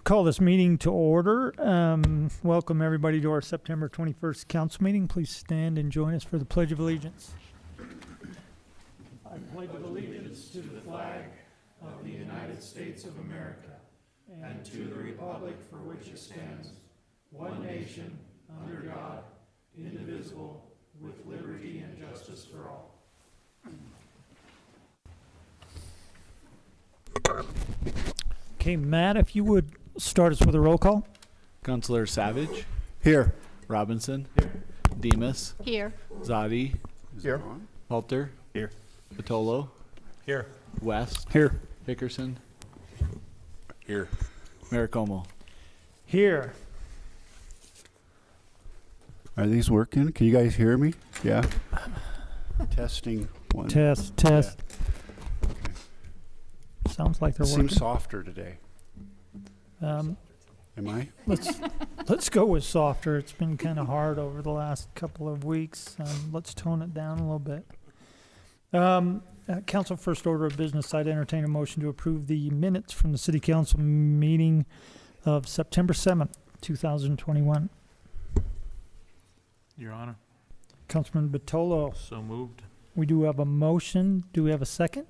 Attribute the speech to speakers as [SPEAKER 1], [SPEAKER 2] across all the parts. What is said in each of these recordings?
[SPEAKER 1] call this meeting to order. Welcome everybody to our September 21st council meeting. Please stand and join us for the Pledge of Allegiance. I pledge allegiance to the flag of the United States of America and to the republic for which it stands, one nation, under God, indivisible, with liberty and justice for all. Okay, Matt, if you would start us with a roll call.
[SPEAKER 2] Councilor Savage.
[SPEAKER 3] Here.
[SPEAKER 2] Robinson.
[SPEAKER 3] Here.
[SPEAKER 2] Demas.
[SPEAKER 4] Here.
[SPEAKER 2] Zadi.
[SPEAKER 3] Here.
[SPEAKER 2] Halter.
[SPEAKER 3] Here.
[SPEAKER 2] Patolo.
[SPEAKER 3] Here.
[SPEAKER 2] West.
[SPEAKER 1] Here.
[SPEAKER 2] Hickerson.
[SPEAKER 3] Here.
[SPEAKER 2] Mayor Como.
[SPEAKER 1] Here.
[SPEAKER 3] Are these working? Can you guys hear me? Yeah. Testing one.
[SPEAKER 1] Test.
[SPEAKER 3] Yeah.
[SPEAKER 1] Sounds like they're
[SPEAKER 3] Seems
[SPEAKER 1] working.
[SPEAKER 3] softer today.
[SPEAKER 1] Um,
[SPEAKER 3] Am I?
[SPEAKER 1] let's go with softer. It's been kind of hard over the last couple of weeks. Let's tone it down a little bit. Council, first order of business, I'd entertain a motion to approve the minutes from the City Council meeting of September 7th, 2021.
[SPEAKER 5] Your Honor.
[SPEAKER 1] Councilman Batolo,
[SPEAKER 5] So moved.
[SPEAKER 1] we do have a motion. Do we have a second?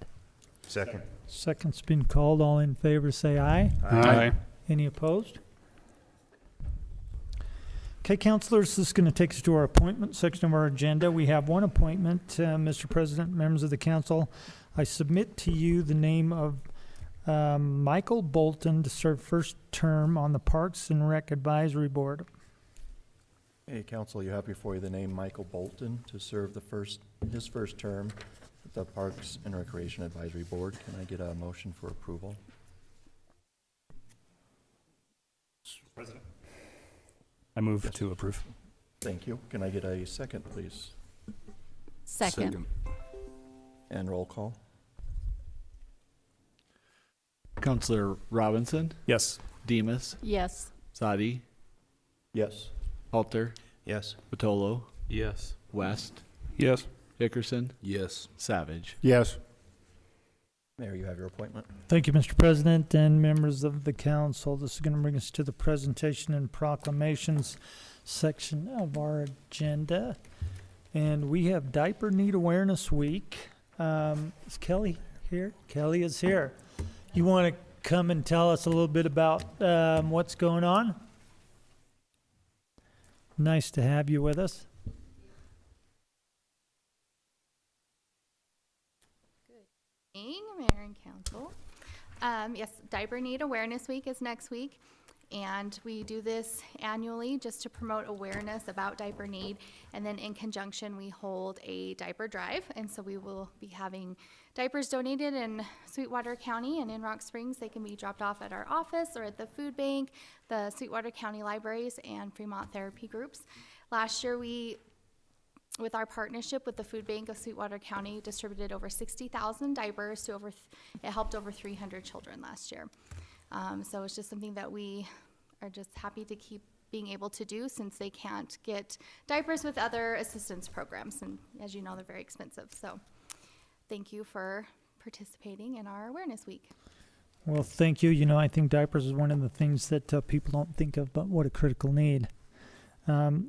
[SPEAKER 3] Second.
[SPEAKER 1] Second's been called. All in favor say aye.
[SPEAKER 3] Aye.
[SPEAKER 1] Any opposed? Okay, councilors, this is going to take us to our appointment section of our agenda. We have one appointment, Mr. President, members of the council. I submit to you the name of Michael Bolton to serve first term on the Parks and Rec Advisory Board.
[SPEAKER 6] Hey, Council, you have before you the name Michael Bolton to serve his first term at the Parks and Recreation Advisory Board. Can I get a motion for approval?
[SPEAKER 5] President. I move to approve.
[SPEAKER 6] Thank you. Can I get a second, please?
[SPEAKER 4] Second.
[SPEAKER 6] And roll call.
[SPEAKER 2] Councilor Robinson.
[SPEAKER 5] Yes.
[SPEAKER 2] Demas.
[SPEAKER 4] Yes.
[SPEAKER 2] Zadi.
[SPEAKER 6] Yes.
[SPEAKER 2] Halter.
[SPEAKER 6] Yes.
[SPEAKER 2] Patolo.
[SPEAKER 5] Yes.
[SPEAKER 2] West.
[SPEAKER 5] Yes.
[SPEAKER 2] Hickerson.
[SPEAKER 5] Yes.
[SPEAKER 2] Savage.
[SPEAKER 3] Yes.
[SPEAKER 6] Mayor, you have your appointment.
[SPEAKER 1] Thank you, Mr. President and members of the council. This is going to bring us to the presentation and proclamations section of our agenda. And we have Diaper Need Awareness Week. Is Kelly here? Kelly is here. You want to come and tell us a little bit about what's going on? Nice to have you with us.
[SPEAKER 4] Mayor and Council. Yes, Diaper Need Awareness Week is next week, and we do this annually just to promote awareness about diaper need, and then in conjunction we hold a diaper drive, and so we will be having diapers donated in Sweetwater County and in Rock Springs. They can be dropped off at our office or at the food bank, the Sweetwater County Libraries, and Fremont Therapy Groups. Last year with our partnership with the Food Bank of Sweetwater County, distributed over 60,000 diapers to it helped over 300 children last year. So it's just something that we are just happy to keep being able to do, since they can't get diapers with other assistance programs. And as you know, they're very expensive. So thank you for participating in our Awareness Week.
[SPEAKER 1] Well, thank you. You know, I think diapers is one of the things that people don't think of, but what a critical need.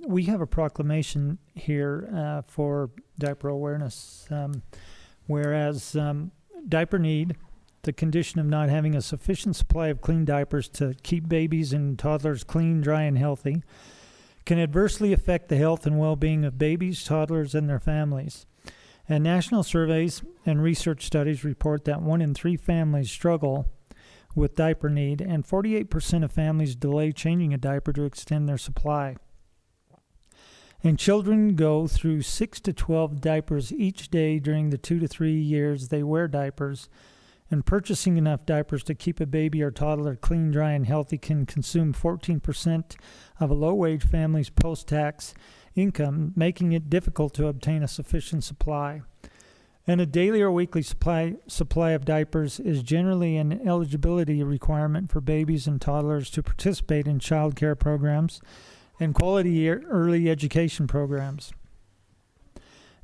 [SPEAKER 1] We have a proclamation here for diaper awareness, whereas diaper need, the condition of not having a sufficient supply of clean diapers to keep babies and toddlers clean, dry, and healthy, can adversely affect the health and well-being of babies, toddlers, and their families. And national surveys and research studies report that 1 in 3 families struggle with diaper need, and 48% of families delay changing a diaper to extend their supply. And children go through 6 to 12 diapers each day during the 2 to 3 years they wear diapers. And purchasing enough diapers to keep a baby or toddler clean, dry, and healthy can consume 14% of a low-wage family's post-tax income, making it difficult to obtain a sufficient supply. And a daily or weekly supply of diapers is generally an eligibility requirement for babies and toddlers to participate in child care programs and quality early education programs.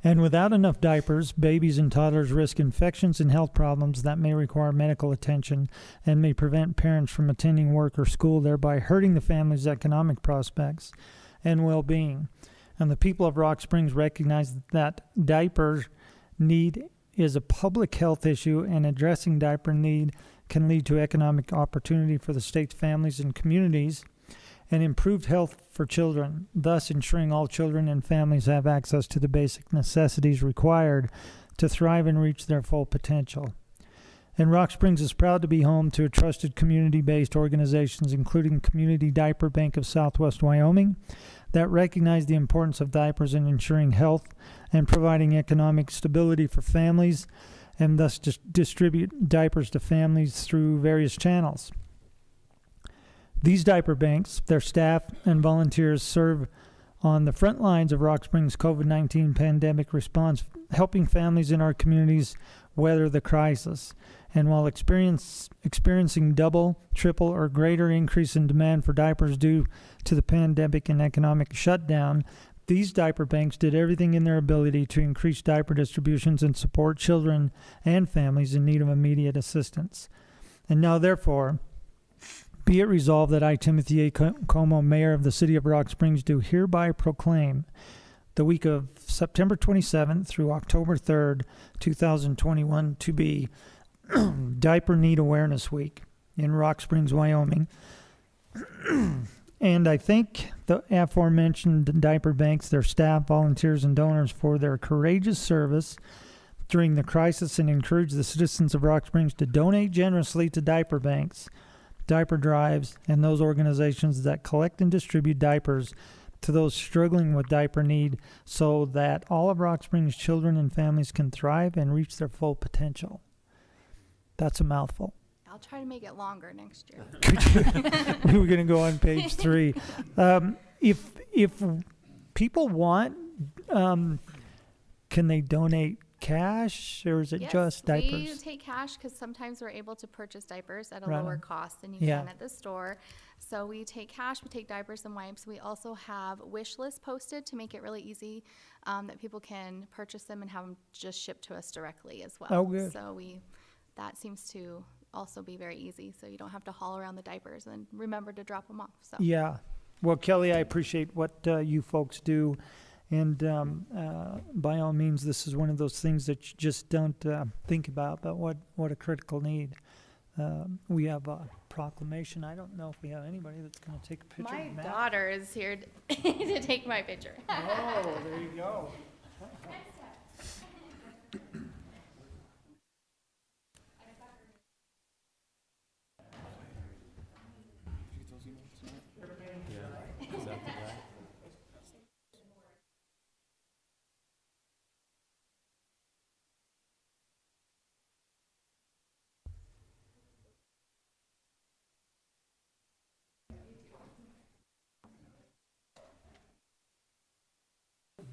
[SPEAKER 1] And without enough diapers, babies and toddlers risk infections and health problems that may require medical attention and may prevent parents from attending work or school, thereby hurting the family's economic prospects and well-being. And the people of Rock Springs recognize that diaper need is a public health issue, and addressing diaper need can lead to economic opportunity for the state's families and communities and improved health for children, thus ensuring all children and families have access to the basic necessities required to thrive and reach their full potential. And Rock Springs is proud to be home to trusted community-based organizations, including Community Diaper Bank of Southwest Wyoming, that recognize the importance of diapers in ensuring health and providing economic stability for families, and thus distribute diapers to families through various channels. These diaper banks, their staff and volunteers serve on the front lines of Rock Springs' COVID-19 pandemic response, helping families in our communities weather the crisis. And while experiencing double, triple, or greater increase in demand for diapers due to the pandemic and economic shutdown, these diaper banks did everything in their ability to increase diaper distributions and support children and families in need of immediate assistance. And now, therefore, be it resolved that I, Timothy A. Como, Mayor of the City of Rock Springs, do hereby proclaim the week of September 27th through October 3rd, 2021 to be Diaper Need Awareness Week in Rock Springs, Wyoming. And I thank the aforementioned diaper banks, their staff, volunteers, and donors for their courageous service during the crisis, and encourage the citizens of Rock Springs to donate generously to diaper banks, diaper drives, and those organizations that collect and distribute diapers to those struggling with diaper need, so that all of Rock Springs' children and families can thrive and reach their full potential. That's a mouthful.
[SPEAKER 4] I'll try to make it longer next year.
[SPEAKER 1] We were going to go on page 3. If people want, can they donate cash, or is it
[SPEAKER 4] Yes,
[SPEAKER 1] just diapers?
[SPEAKER 4] We take cash because sometimes we're able to purchase diapers at a
[SPEAKER 1] Right
[SPEAKER 4] lower
[SPEAKER 1] on.
[SPEAKER 4] cost than you
[SPEAKER 1] Yeah.
[SPEAKER 4] can at the store. So we take cash, we take diapers and wipes. We also have wish lists posted to make it really easy that people can purchase them and have them just shipped to us directly as well.
[SPEAKER 1] Oh, good.
[SPEAKER 4] So that seems to also be very easy, so you don't have to haul around the diapers, and remember to drop them off. So
[SPEAKER 1] Yeah. Well, Kelly, I appreciate what you folks do. And by all means, this is one of those things that you just don't think about, but what a critical need. We have a proclamation. I don't know if we have anybody that's going to take a picture
[SPEAKER 4] my
[SPEAKER 1] of Matt.
[SPEAKER 4] daughter is here to take my picture.
[SPEAKER 1] Oh, there you go.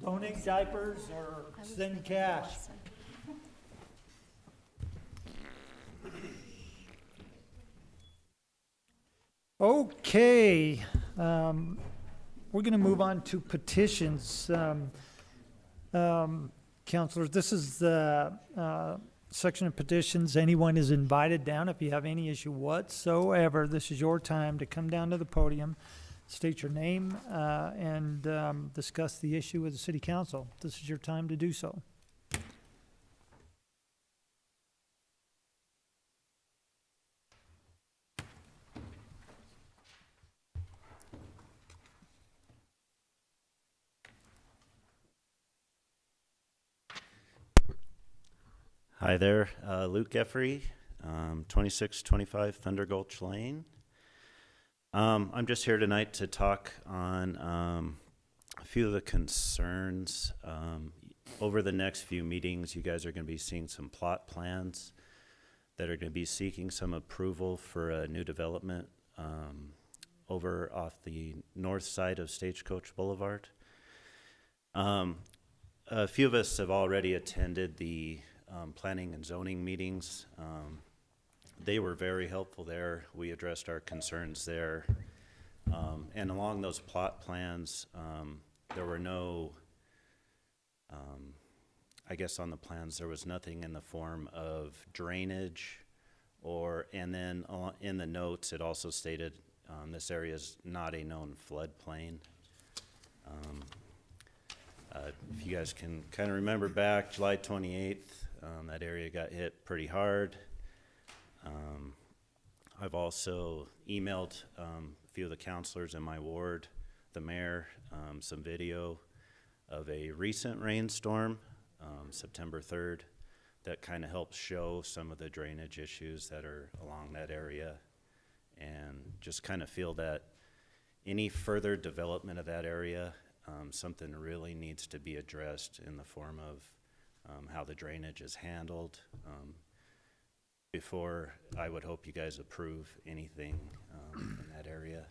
[SPEAKER 1] Donate diapers or send cash. Okay, we're going to move on to petitions. Councilors, this is the section of petitions. Anyone is invited down. If you have any issue whatsoever, this is your time to come down to the podium, state your name, and discuss the issue with the city council. This is your time to do so.
[SPEAKER 7] Hi there, Luke Geffrey, 2625 Thunder Gulch Lane. I'm just here tonight to talk on a few of the concerns. Over the next few meetings, you guys are going to be seeing some plot plans that are going to be seeking some approval for a new development over off the north side of Stagecoach Boulevard. A few of us have already attended the planning and zoning meetings. They were very helpful there. We addressed our concerns there. And along those plot plans, there were no I guess on the plans, there was nothing in the form of drainage and then in the notes, it also stated this area is not a known floodplain. If you guys can kind of remember back, July 28th, that area got hit pretty hard. I've also emailed a few of the councilors in my ward, the mayor, some video of a recent rainstorm, September 3rd, that kind of helps show some of the drainage issues that are along that area, and just kind of feel that any further development of that area, something really needs to be addressed in the form of how the drainage is handled before I would hope you guys approve anything in that area.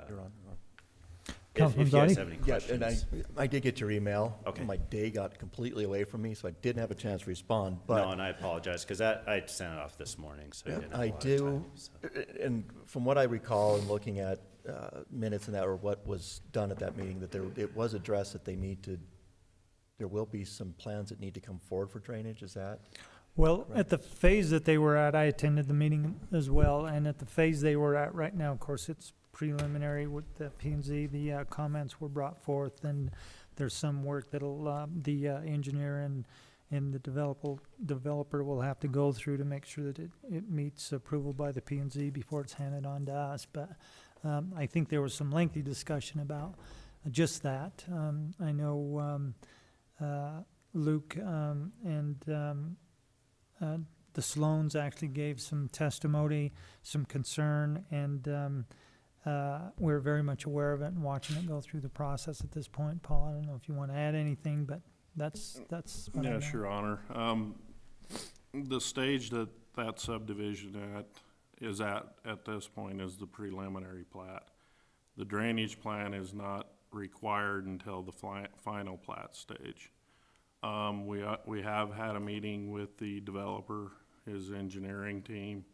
[SPEAKER 6] You're on.
[SPEAKER 1] Councilman
[SPEAKER 7] If you guys
[SPEAKER 1] Zadi?
[SPEAKER 7] have any
[SPEAKER 6] Yeah,
[SPEAKER 7] questions.
[SPEAKER 6] and I did get your email.
[SPEAKER 7] Okay.
[SPEAKER 6] My day got completely away from me, so I didn't have a chance to respond,
[SPEAKER 7] No,
[SPEAKER 6] but,
[SPEAKER 7] and I apologize, because I sent it off this morning, so
[SPEAKER 6] Yeah,
[SPEAKER 7] I didn't have a
[SPEAKER 6] I
[SPEAKER 7] lot of
[SPEAKER 6] do.
[SPEAKER 7] time, so.
[SPEAKER 6] and from what I recall and looking at minutes and that, or what was done at that meeting, that it was addressed that there will be some plans that need to come forward for drainage, is that?
[SPEAKER 1] Well, at the phase that they were at, I attended the meeting as well, and at the phase they were at right now, of course, it's preliminary with the P&Z. The comments were brought forth, and there's some work that'll the engineer and the developer will have to go through to make sure that it meets approval by the P&Z before it's handed on to us. But I think there was some lengthy discussion about just that. I know Luke and the Sloans actually gave some testimony, some concern, and we're very much aware of it and watching it go through the process at this point. Paul, I don't know if you want to add anything, but that's what I know.
[SPEAKER 8] Yes, Your Honor. The stage that subdivision is at this point is the preliminary plat. The drainage plan is not required until the final plat stage. We have had a meeting with the developer, his engineering team.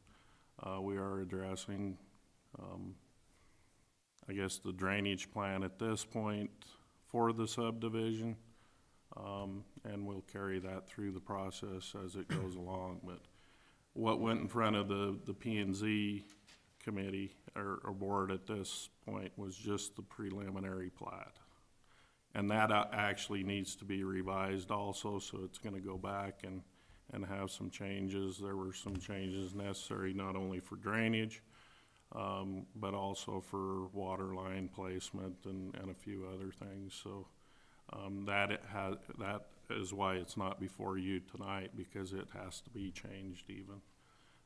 [SPEAKER 8] We are addressing, I guess, the drainage plan at this point for the subdivision, and we'll carry that through the process as it goes along. But what went in front of the P&Z committee or board at this point was just the preliminary plat. And that actually needs to be revised also, so it's gonna go back and have some changes. There were some changes necessary not only for drainage, but also for water line placement and a few other things. So that is why it's not before you tonight, because it has to be changed even.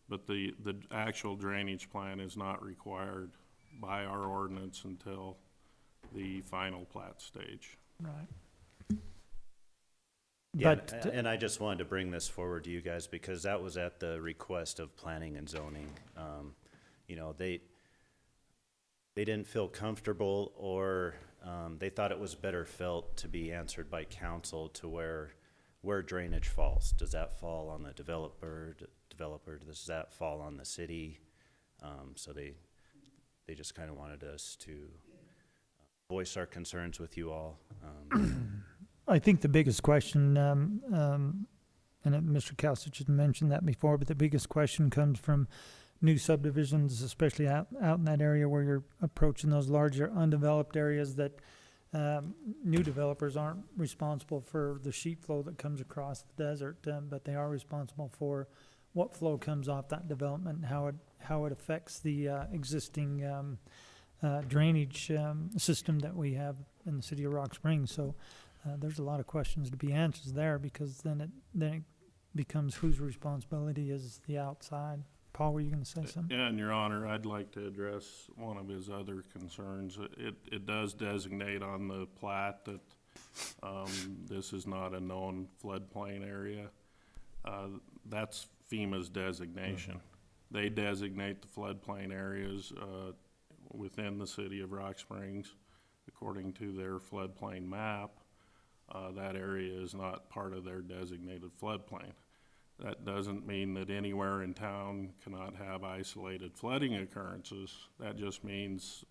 [SPEAKER 8] But the actual drainage plan is not required by our ordinance until the final plat stage.
[SPEAKER 1] Right.
[SPEAKER 7] Yeah,
[SPEAKER 1] But
[SPEAKER 7] and I just wanted to bring this forward to you guys because that was at the request of planning and zoning. You know, they didn't feel comfortable, or they thought it was better felt to be answered by council to where drainage falls. Does that fall on the developer? Does that fall on the city? So they just kind of wanted us to voice our concerns with you all.
[SPEAKER 1] I think the biggest question, and Mr. Kalsich had mentioned that before, but the biggest question comes from new subdivisions, especially out in that area where you're approaching those larger undeveloped areas that new developers aren't responsible for the sheet flow that comes across the desert, but they are responsible for what flow comes off that development and how it affects the existing drainage system that we have in the city of Rock Springs. So there's a lot of questions to be answered there, because then it becomes whose responsibility is the outside. Paul, were you going to say something?
[SPEAKER 8] Yeah, and Your Honor, I'd like to address one of his other concerns. It does designate on the plat that this is not a known floodplain area. That's FEMA's designation. They designate the floodplain areas within the city of Rock Springs according to their floodplain map. That area is not part of their designated floodplain. That doesn't mean that anywhere in town cannot have isolated flooding occurrences. That just means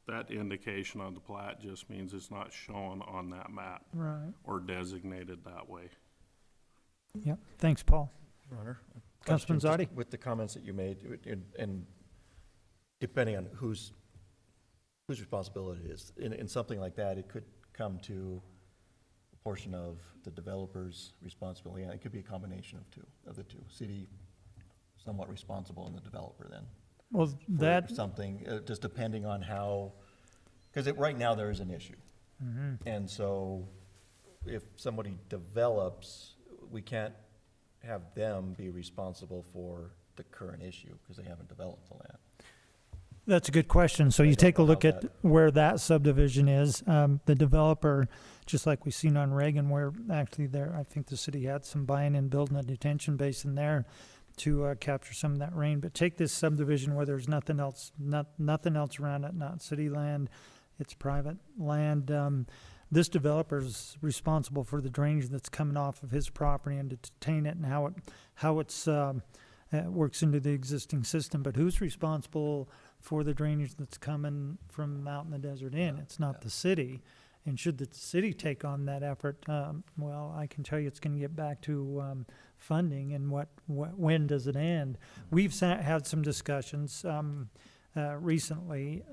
[SPEAKER 8] that indication on the plat just means it's not shown on that map
[SPEAKER 1] Right.
[SPEAKER 8] or designated that way.
[SPEAKER 1] Yep. Thanks, Paul.
[SPEAKER 6] Your Honor, a
[SPEAKER 1] Councilman
[SPEAKER 6] question,
[SPEAKER 1] Zadi?
[SPEAKER 6] just with the comments that you made, and depending on whose responsibility it is, in something like that, it could come to a portion of the developer's responsibility, and it could be a combination of the two. City somewhat responsible and the developer then.
[SPEAKER 1] Well,
[SPEAKER 6] for
[SPEAKER 1] that,
[SPEAKER 6] something, just depending on how, because right now there is an issue. And so if somebody develops, we can't have them be responsible for the current issue because they haven't developed the land.
[SPEAKER 1] that's a good question. So
[SPEAKER 6] I
[SPEAKER 1] you
[SPEAKER 6] don't
[SPEAKER 1] take a
[SPEAKER 6] know
[SPEAKER 1] look
[SPEAKER 6] how
[SPEAKER 1] at
[SPEAKER 6] that-
[SPEAKER 1] where that subdivision is. The developer, just like we've seen on Reagan, where actually there, I think the city had some buy-in in building a detention basin there to capture some of that rain. But take this subdivision where there's nothing else, nothing else around it, not city land, it's private land. This developer's responsible for the drainage that's coming off of his property and to detain it and how it's works into the existing system. But who's responsible for the drainage that's coming from out in the desert inn? It's not the city. And should the city take on that effort, well, I can tell you it's going to get back to funding and when does it end? We've had some discussions recently.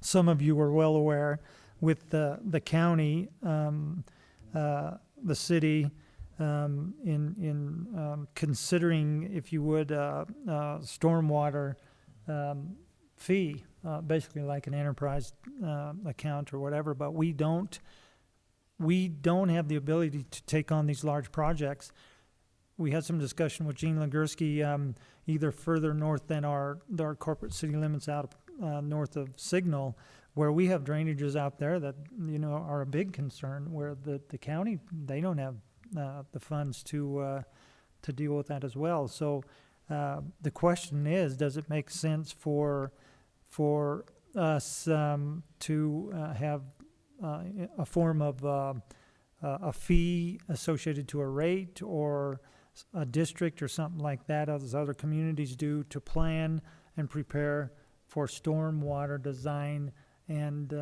[SPEAKER 1] Some of you are well aware with the county, the city, in considering, if you would, stormwater fee, basically like an enterprise account or whatever. But we don't have the ability to take on these large projects. We had some discussion with Gene Legursky, either further north than our corporate city limits out north of Signal, where we have drainages out there that, you know, are a big concern, where the county, they don't have the funds to deal with that as well. So the question is, does it make sense for us to have a form of a fee associated to a rate or a district or something like that, as other communities do, to plan and prepare for stormwater design and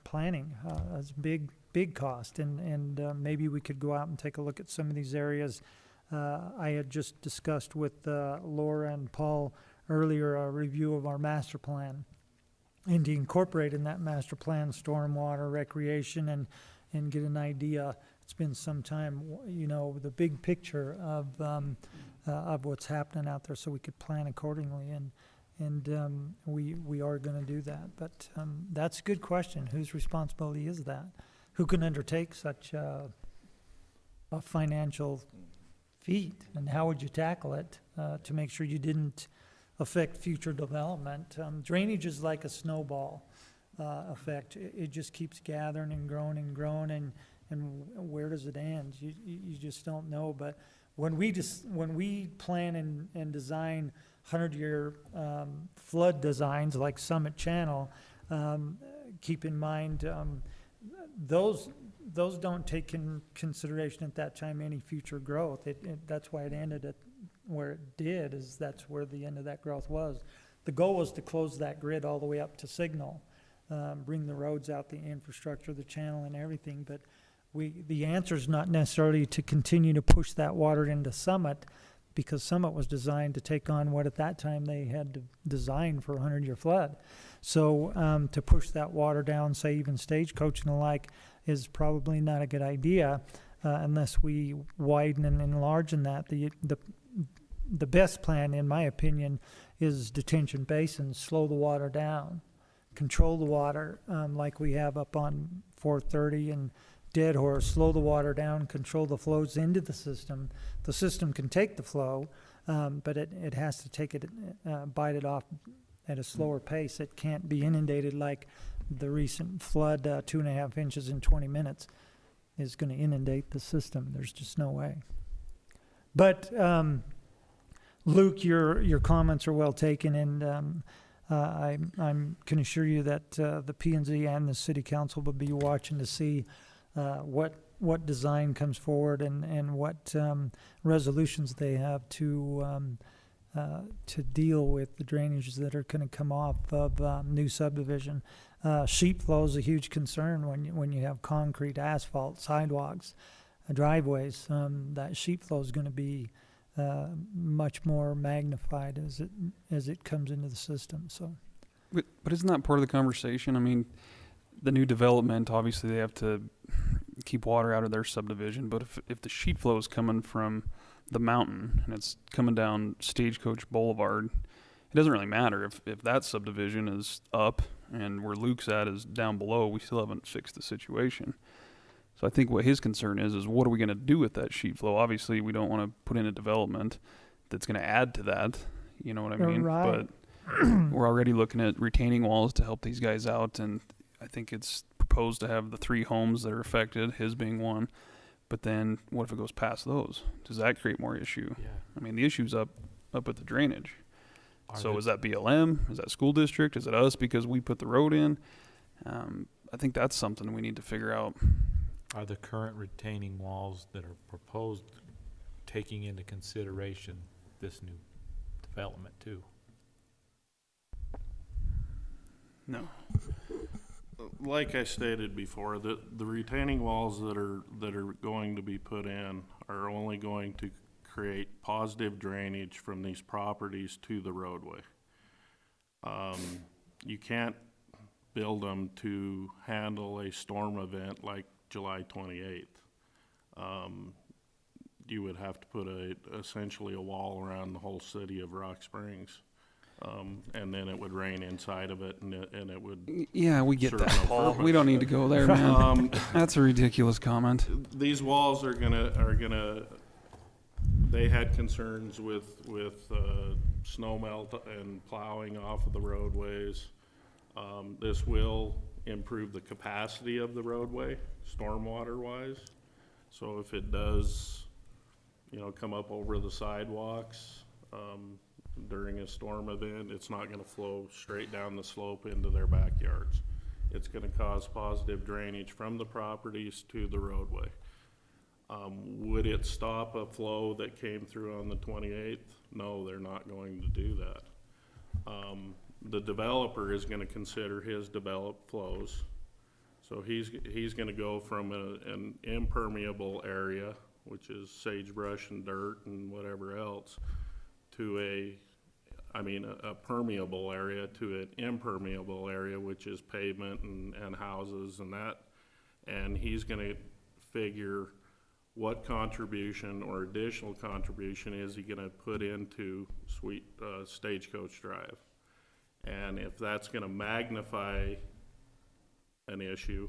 [SPEAKER 1] planning? It's big cost, and maybe we could go out and take a look at some of these areas. I had just discussed with Laura and Paul earlier a review of our master plan, and to incorporate in that master plan stormwater, recreation, and get an idea. It's been some time, you know, the big picture of what's happening out there, so we could plan accordingly. And we are going to do that. But that's a good question. Whose responsibility is that? Who can undertake such a financial feat? And how would you tackle it to make sure you didn't affect future development? Drainage is like a snowball effect. It just keeps gathering and growing and growing, and where does it end? You just don't know. But when we plan and design 100-year flood designs like Summit Channel, keep in mind those don't take in consideration at that time any future growth. That's why it ended at where it did, is that's where the end of that growth was. The goal was to close that grid all the way up to Signal, bring the roads out, the infrastructure, the channel, and everything. But the answer is not necessarily to continue to push that water into Summit, because Summit was designed to take on what at that time they had to design for a 100-year flood. So to push that water down, say even Stagecoach and the like, is probably not a good idea unless we widen and enlarge in that. The best plan, in my opinion, is detention basins. Slow the water down, control the water like we have up on 430 and Dead Horse. Slow the water down, control the flows into the system. The system can take the flow, but it has to take it, bite it off at a slower pace. It can't be inundated like the recent flood, 2.5 inches in 20 minutes is going to inundate the system. There's just no way. But Luke, your comments are well taken, and I can assure you that the P&Z and the City Council will be watching to see what design comes forward and what resolutions they have to to deal with the drainages that are going to come off of new subdivision. Sheet flow is a huge concern when you have concrete, asphalt, sidewalks, driveways. That sheet flow is going to be much more magnified as it comes into the system. So,
[SPEAKER 9] but isn't that part of the conversation? I mean, the new development, obviously they have to keep water out of their subdivision, but if the sheet flow is coming from the mountain and it's coming down Stagecoach Boulevard, it doesn't really matter if that subdivision is up and where Luke's at is down below. We still haven't fixed the situation. So I think what his concern is what are we going to do with that sheet flow? Obviously, we don't want to put in a development that's going to add to that. You know what I mean?
[SPEAKER 1] Right.
[SPEAKER 9] But we're already looking at retaining walls to help these guys out, and I think it's proposed to have the 3 homes that are affected, his being one. But then what if it goes past those? Does that create more issue?
[SPEAKER 10] Yeah.
[SPEAKER 9] I mean, the issue's up at the drainage.
[SPEAKER 10] Are
[SPEAKER 9] So
[SPEAKER 10] the-
[SPEAKER 9] is that BLM? Is that school district? Is it us because we put the road in? I think that's something we need to figure out.
[SPEAKER 10] Are the current retaining walls that are proposed taking into consideration this new development too?
[SPEAKER 9] No.
[SPEAKER 8] Like I stated before, the retaining walls that are going to be put in are only going to create positive drainage from these properties to the roadway. You can't build them to handle a storm event like July 28th. You would have to put essentially a wall around the whole city of Rock Springs. And then it would rain inside of it, and it would.
[SPEAKER 9] Yeah, we get
[SPEAKER 8] serve
[SPEAKER 9] that,
[SPEAKER 8] no
[SPEAKER 9] Paul.
[SPEAKER 8] purpose.
[SPEAKER 9] We don't need to go there, man. That's a ridiculous comment.
[SPEAKER 8] These walls are gonna. They had concerns with snow melt and plowing off of the roadways. This will improve the capacity of the roadway, stormwater wise. So if it does, come up over the sidewalks, during a storm event, it's not gonna flow straight down the slope into their backyards. It's gonna cause positive drainage from the properties to the roadway. Would it stop a flow that came through on the 28th? No, they're not going to do that. The developer is gonna consider his developed flows. So he's gonna go from an impermeable area, which is sagebrush and dirt and whatever else, to a permeable area to an impermeable area, which is pavement and houses and that. And he's gonna figure what contribution or additional contribution is he gonna put into Stagecoach Drive. And if that's gonna magnify an issue,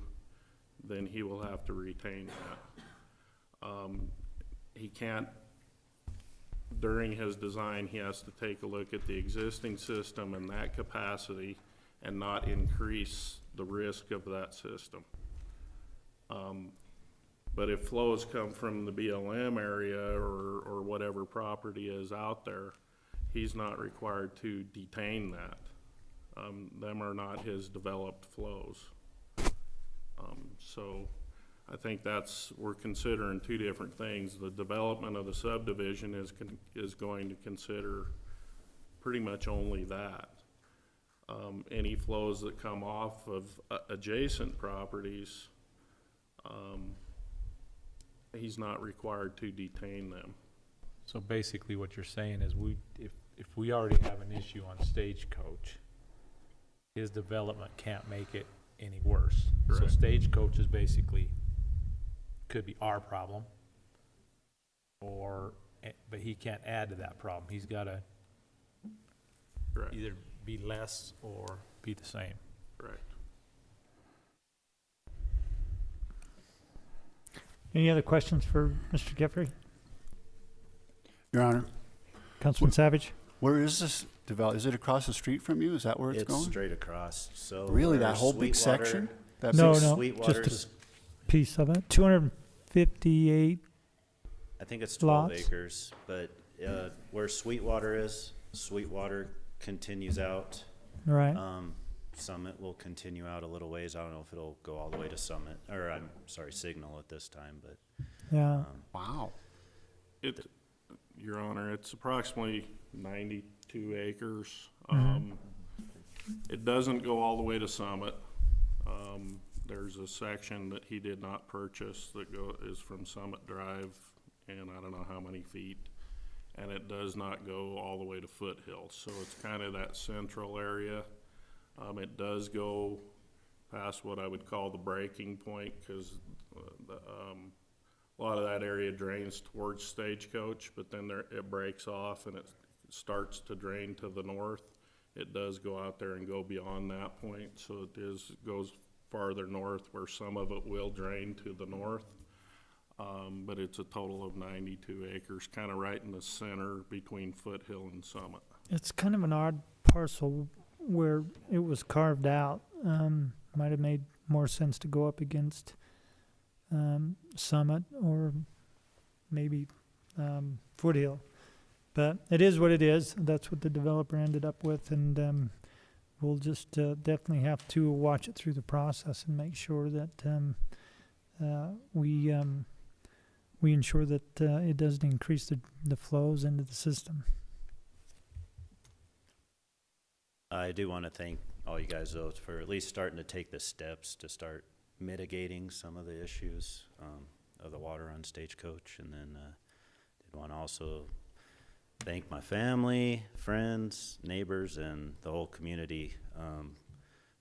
[SPEAKER 8] then he will have to retain that. He can't, during his design, he has to take a look at the existing system and that capacity and not increase the risk of that system. But if flows come from the BLM area or whatever property is out there, he's not required to detain that. Them are not his developed flows. So I think we're considering 2 different things. The development of the subdivision is going to consider pretty much only that. Any flows that come off of adjacent properties, he's not required to detain them.
[SPEAKER 10] So basically what you're saying is if we already have an issue on Stagecoach, his development can't make it any worse. So
[SPEAKER 8] Correct.
[SPEAKER 10] Stagecoach is basically, could be our problem, but he can't add to that problem. He's gotta
[SPEAKER 8] Correct.
[SPEAKER 10] either be less or be the same.
[SPEAKER 8] Correct.
[SPEAKER 1] any other questions for Mr. Geoffrey?
[SPEAKER 3] Your Honor,
[SPEAKER 1] Councilman Savage?
[SPEAKER 3] where is this developed? Is it across the street from you? Is that where it's
[SPEAKER 7] It's
[SPEAKER 3] going?
[SPEAKER 7] straight across, so.
[SPEAKER 3] Really,
[SPEAKER 7] where
[SPEAKER 3] that whole big
[SPEAKER 7] Sweetwater-
[SPEAKER 3] section? That
[SPEAKER 1] No,
[SPEAKER 3] big
[SPEAKER 1] no,
[SPEAKER 7] Sweetwater's,
[SPEAKER 1] just Piece of it, 258,
[SPEAKER 7] I think it's 12
[SPEAKER 1] lots.
[SPEAKER 7] acres, but where Sweetwater is, Sweetwater continues out.
[SPEAKER 1] right?
[SPEAKER 7] Summit will continue out a little ways. I don't know if it'll go all the way to Summit, or I'm sorry, Signal at this time, but
[SPEAKER 1] Yeah,
[SPEAKER 3] Wow.
[SPEAKER 8] Your Honor. It's approximately 92 acres. It doesn't go all the way to Summit. There's a section that he did not purchase that is from Summit Drive, and I don't know how many feet. And it does not go all the way to Foothill. So it's kind of that central area. It does go past what I would call the breaking point, because a lot of that area drains towards Stagecoach, but then it breaks off and it starts to drain to the north. It does go out there and go beyond that point, so it goes farther north where some of it will drain to the north. But it's a total of 92 acres, kind of right in the center between Foothill and Summit.
[SPEAKER 1] It's kind of an odd parcel where it was carved out. Might have made more sense to go up against Summit or maybe Foothill. But it is what it is. That's what the developer ended up with, and we'll just definitely have to watch it through the process and make sure that we ensure that it doesn't increase the flows into the system.
[SPEAKER 7] I do want to thank all you guys, though, for at least starting to take the steps to start mitigating some of the issues of the water on Stagecoach. And then did want to also thank my family, friends, neighbors, and the whole community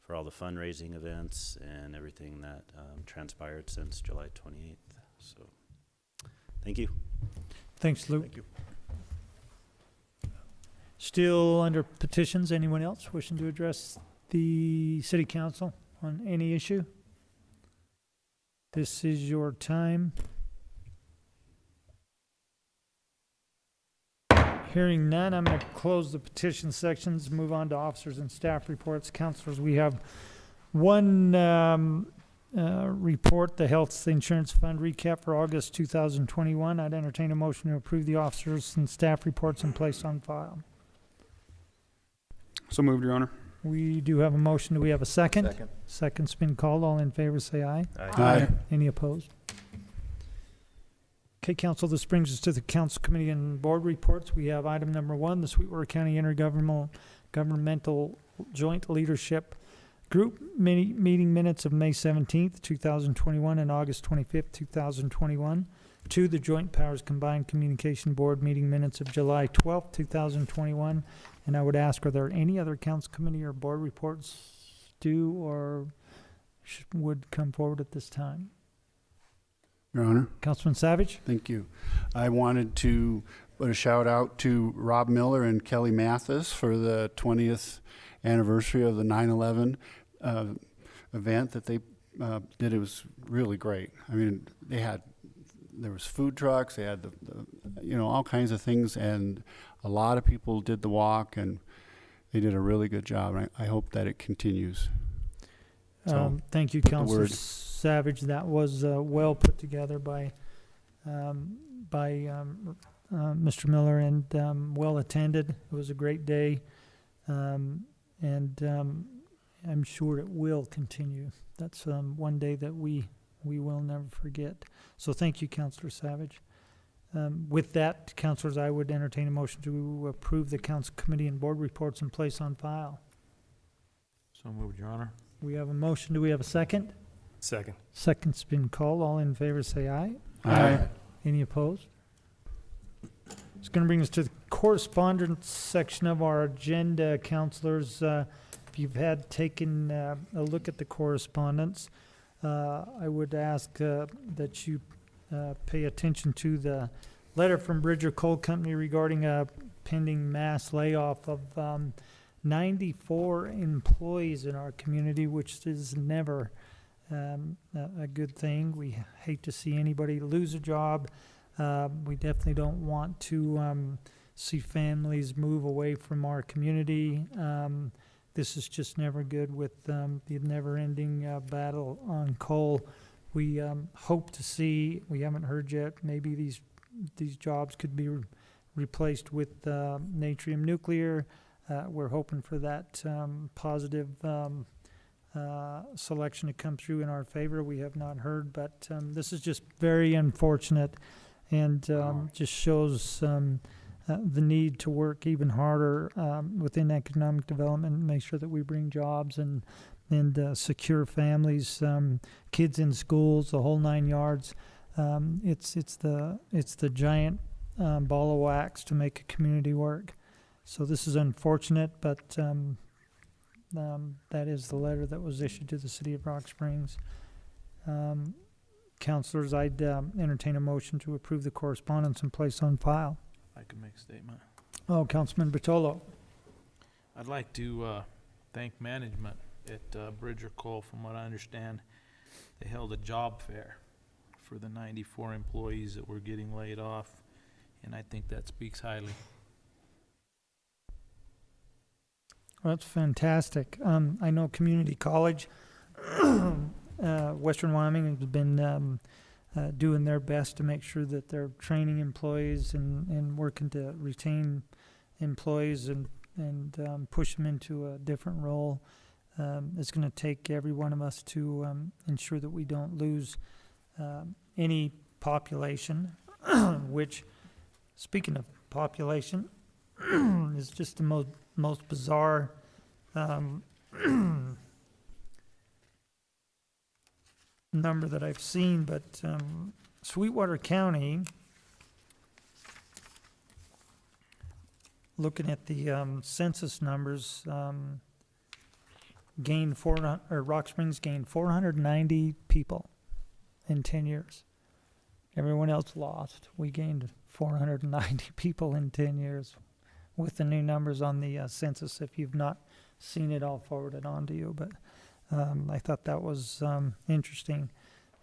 [SPEAKER 7] for all the fundraising events and everything that transpired since July 28th. So thank you.
[SPEAKER 1] Thanks, Luke.
[SPEAKER 6] Thank you.
[SPEAKER 1] Still under petitions, anyone else wishing to address the city council on any issue? This is your time. Hearing none, I'm going to close the petition sections, move on to officers and staff reports. Councilors, we have one report, the Health Insurance Fund recap for August 2021. I'd entertain a motion to approve the officers and staff reports and place on file.
[SPEAKER 9] So moved, Your Honor.
[SPEAKER 1] We do have a motion. Do we have a second?
[SPEAKER 6] Second.
[SPEAKER 1] Second's been called. All in favor say aye.
[SPEAKER 3] Aye.
[SPEAKER 1] Any opposed? Okay, council, this brings us to the council committee and board reports. We have item number 1, the Sweetwater County Intergovernmental Joint Leadership Group meeting minutes of May 17th, 2021 and August 25th, 2021. 2, the Joint Powers Combined Communication Board meeting minutes of July 12th, 2021. And I would ask, are there any other council committee or board reports due or would come forward at this time?
[SPEAKER 3] Your Honor.
[SPEAKER 1] Councilman Savage?
[SPEAKER 3] Thank you. I wanted to put a shout out to Rob Miller and Kelly Mathis for the 20th anniversary of the 9/11 event that they did. It was really great. I mean, there was food trucks, they had the all kinds of things, and a lot of people did the walk, and they did a really good job. And I hope that it continues. So,
[SPEAKER 1] thank you, Councilor Savage. That was well put together by Mr. Miller and well attended. It was a great day, and I'm sure it will continue. That's one day that we will never forget. So thank you, Councilor Savage. With that, councilors, I would entertain a motion to approve the council committee and board reports and place on file.
[SPEAKER 10] So moved, Your Honor.
[SPEAKER 1] We have a motion. Do we have a second?
[SPEAKER 5] Second.
[SPEAKER 1] Second's been called. All in favor say aye.
[SPEAKER 3] Aye.
[SPEAKER 1] Any opposed? It's going to bring us to the correspondence section of our agenda, councilors. If you've had taken a look at the correspondence, I would ask that you pay attention to the letter from Bridger Coal Company regarding a pending mass layoff of 94 employees in our community, which is never a good thing. We hate to see anybody lose a job. We definitely don't want to see families move away from our community. This is just never good with the never-ending battle on coal. We hope to see, we haven't heard yet, maybe these jobs could be replaced with Natrium Nuclear. We're hoping for that positive selection to come through in our favor. We have not heard, but this is just very unfortunate. and just shows the need to work even harder within economic development and make sure that we bring jobs and secure families, kids in schools, the whole 9 yards. It's the giant ball of wax to make a community work. So this is unfortunate, but that is the letter that was issued to the city of Rock Springs. Councilors, I'd entertain a motion to approve the correspondence and place on file.
[SPEAKER 10] I can make a statement.
[SPEAKER 1] Oh, Councilman Bertolo.
[SPEAKER 10] I'd like to thank management at Bridger Cole. From what I understand, they held a job fair for the 94 employees that were getting laid off, and I think that speaks highly.
[SPEAKER 1] Well, that's fantastic. I know Community College, Western Wyoming, has been doing their best to make sure that they're training employees and working to retain employees and push them into a different role. It's going to take every one of us to ensure that we don't lose any population, which, speaking of population, is just the most bizarre number that I've seen. But Sweetwater County, looking at the census numbers, Rock Springs gained 490 people in 10 years. Everyone else lost. We gained 490 people in 10 years with the new numbers on the census. If you've not seen it, I'll forward it on to you. But I thought that was interesting.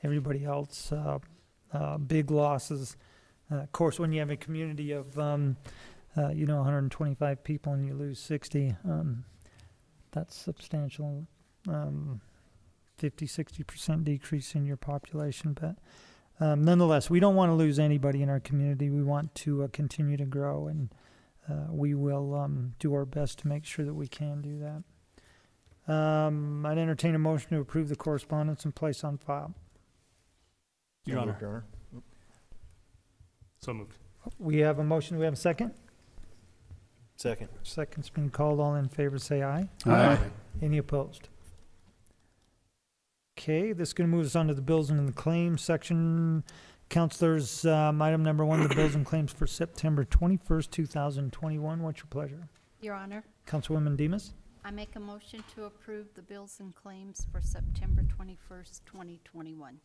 [SPEAKER 1] Everybody else, big losses. Of course, when you have a community of, 125 people and you lose 60, that's substantial, 50-60% decrease in your population. But nonetheless, we don't want to lose anybody in our community. We want to continue to grow, and we will do our best to make sure that we can do that. I'd entertain a motion to approve the correspondence and place on file.
[SPEAKER 5] Your Honor. So moved.
[SPEAKER 1] We have a motion. Do we have a second?
[SPEAKER 6] Second.
[SPEAKER 1] Second's been called. All in favor say aye.
[SPEAKER 3] Aye.
[SPEAKER 1] Any opposed? Okay, this is going to move us on to the bills and the claims section. Councilors, item number 1, the bills and claims for September 21st, 2021. What's your pleasure?
[SPEAKER 11] Your Honor,
[SPEAKER 1] Councilwoman Demas?
[SPEAKER 11] I make a motion to approve the bills and claims for September 21st, 2021.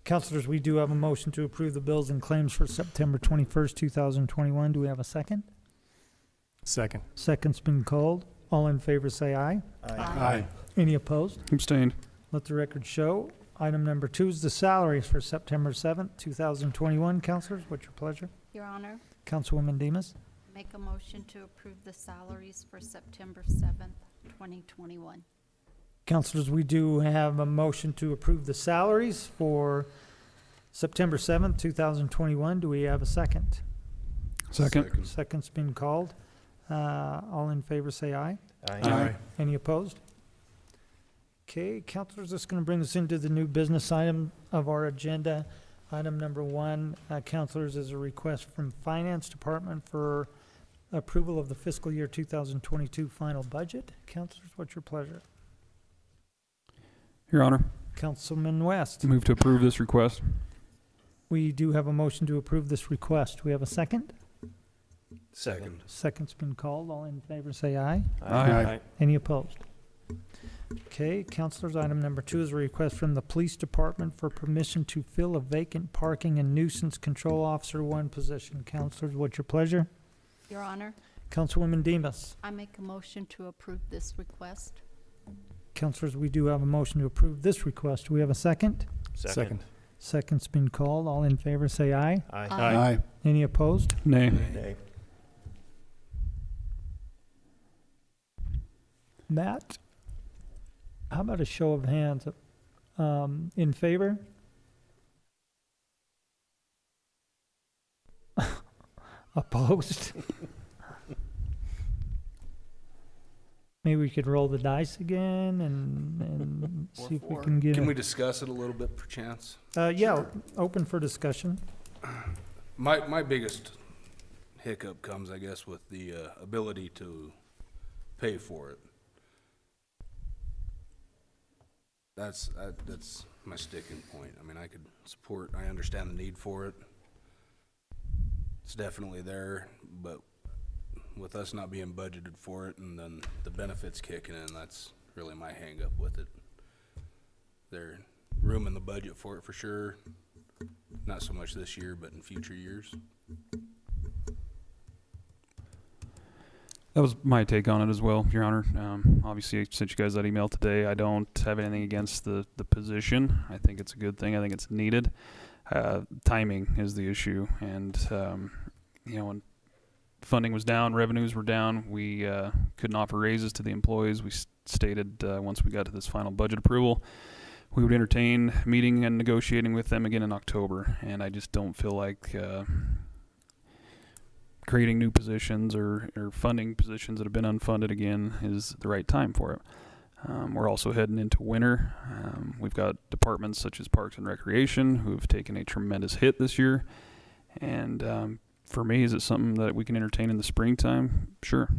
[SPEAKER 1] Councilors, we do have a motion to approve the bills and claims for September 21st, 2021. Do we have a second?
[SPEAKER 5] Second.
[SPEAKER 1] Second's been called. All in favor say aye.
[SPEAKER 3] Aye.
[SPEAKER 1] Any opposed?
[SPEAKER 9] Abstained.
[SPEAKER 1] Let the record show. Item number 2 is the salaries for September 7th, 2021. Councilors, what's your pleasure?
[SPEAKER 11] Your Honor,
[SPEAKER 1] Councilwoman Demas?
[SPEAKER 11] make a motion to approve the salaries for September 7th, 2021.
[SPEAKER 1] Councilors, we do have a motion to approve the salaries for September 7th, 2021. Do we have a second?
[SPEAKER 9] Second.
[SPEAKER 1] Second's been called. All in favor say aye.
[SPEAKER 3] Aye.
[SPEAKER 1] Any opposed? Okay, councilors, this is going to bring us into the new business item of our agenda. Item number 1, councilors, is a request from Finance Department for approval of the fiscal year 2022 final budget. Councilors, what's your pleasure?
[SPEAKER 9] Your Honor,
[SPEAKER 1] Councilman West.
[SPEAKER 9] move to approve this request.
[SPEAKER 1] We do have a motion to approve this request. We have a second?
[SPEAKER 6] Second.
[SPEAKER 1] Second's been called. All in favor say aye.
[SPEAKER 3] Aye.
[SPEAKER 1] Any opposed? Okay, councilors, item number 2 is a request from the Police Department for permission to fill a vacant parking and nuisance control officer 1 position. Councilors, what's your pleasure?
[SPEAKER 11] Your Honor,
[SPEAKER 1] Councilwoman Demas.
[SPEAKER 11] I make a motion to approve this request.
[SPEAKER 1] Councilors, we do have a motion to approve this request. Do we have a second?
[SPEAKER 5] Second.
[SPEAKER 1] Second's been called. All in favor say aye.
[SPEAKER 6] Aye.
[SPEAKER 3] Aye.
[SPEAKER 1] Any opposed?
[SPEAKER 9] Nay.
[SPEAKER 6] Nay.
[SPEAKER 1] Matt, how about a show of hands? In favor? Opposed? Maybe we could roll the dice again and see if we can get
[SPEAKER 12] Can
[SPEAKER 1] a...
[SPEAKER 12] we discuss it a little bit, perchance?
[SPEAKER 1] Yeah, open for discussion.
[SPEAKER 12] My biggest hiccup comes, I guess, with the ability to pay for it. That's my sticking point. I mean, I understand the need for it. It's definitely there, but with us not being budgeted for it and then the benefits kicking in, that's really my hang up with it. There's room in the budget for it for sure. Not so much this year, but in future years.
[SPEAKER 9] That was my take on it as well, Your Honor. Obviously, I sent you guys that email today. I don't have anything against the position. I think it's a good thing. I think it's needed. Timing is the issue. And, when funding was down, revenues were down, we couldn't offer raises to the employees. We stated once we got to this final budget approval, we would entertain meeting and negotiating with them again in October. And I just don't feel like creating new positions or funding positions that have been unfunded again is the right time for it. We're also heading into winter. We've got departments such as Parks and Recreation who have taken a tremendous hit this year. And for me, is it something that we can entertain in the springtime? Sure.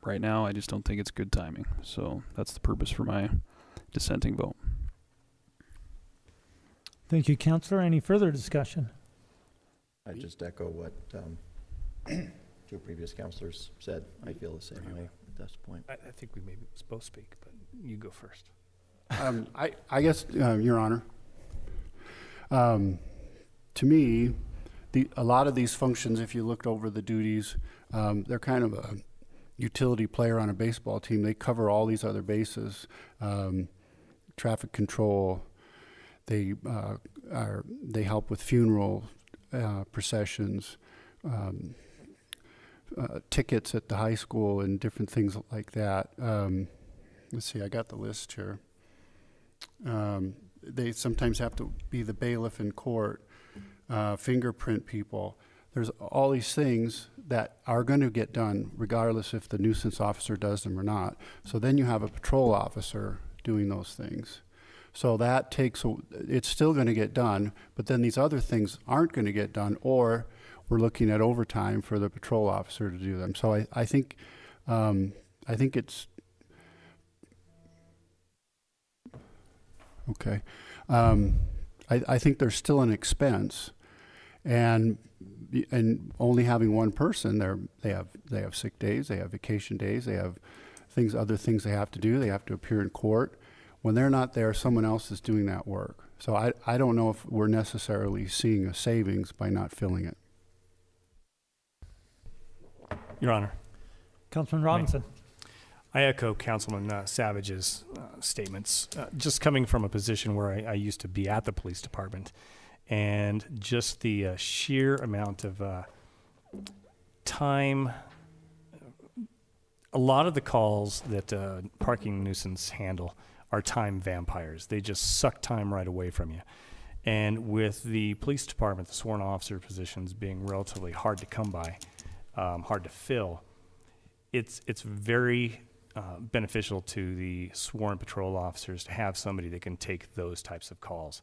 [SPEAKER 9] Right now, I just don't think it's good timing. So that's the purpose for my dissenting vote.
[SPEAKER 1] Thank you, Councilor. Any further discussion?
[SPEAKER 6] I just echo what two previous councilors said. I feel the same way at this point.
[SPEAKER 5] I think we maybe both speak, but you go first.
[SPEAKER 3] I guess, Your Honor, to me, a lot of these functions, if you looked over the duties, they're kind of a utility player on a baseball team. They cover all these other bases, traffic control. They help with funeral processions, tickets at the high school, and different things like that. Let's see, I got the list here. They sometimes have to be the bailiff in court, fingerprint people. There's all these things that are going to get done regardless if the nuisance officer does them or not. So then you have a patrol officer doing those things. So that it's still going to get done, but then these other things aren't going to get done, or we're looking at overtime for the patrol officer to do them. So I think it's okay. I think there's still an expense, and only having one person, they have sick days, they have vacation days, they have other things they have to do. They have to appear in court. When they're not there, someone else is doing that work. So I don't know if we're necessarily seeing a savings by not filling it.
[SPEAKER 5] Your Honor.
[SPEAKER 1] Councilman Robinson.
[SPEAKER 5] I echo Councilman Savage's statements. Just coming from a position where I used to be at the police department, and just the sheer amount of time. A lot of the calls that parking nuisance handle are time vampires. They just suck time right away from you. And with the police department, the sworn officer positions being relatively hard to come by, hard to fill, it's very beneficial to the sworn patrol officers to have somebody that can take those types of calls.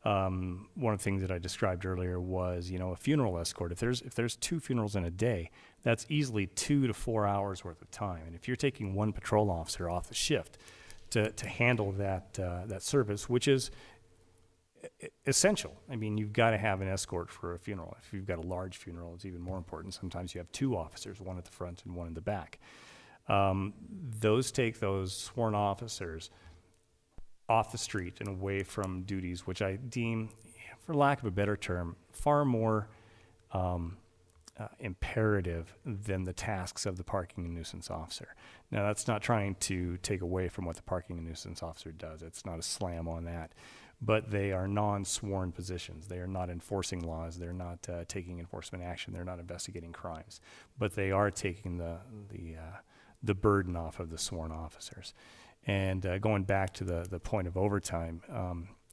[SPEAKER 5] One of the things that I described earlier was, a funeral escort. If there's 2 funerals in a day, that's easily 2 to 4 hours worth of time. And if you're taking one patrol officer off the shift to handle that service, which is essential. I mean, you've got to have an escort for a funeral. If you've got a large funeral, it's even more important. Sometimes you have 2 officers, one at the front and one in the back. Those take those sworn officers off the street and away from duties, which I deem, for lack of a better term, far more imperative than the tasks of the parking and nuisance officer. Now, that's not trying to take away from what the parking and nuisance officer does. It's not a slam on that. But they are non-sworn positions. They are not enforcing laws. They're not taking enforcement action. They're not investigating crimes. But they are taking the burden off of the sworn officers. And going back to the point of overtime,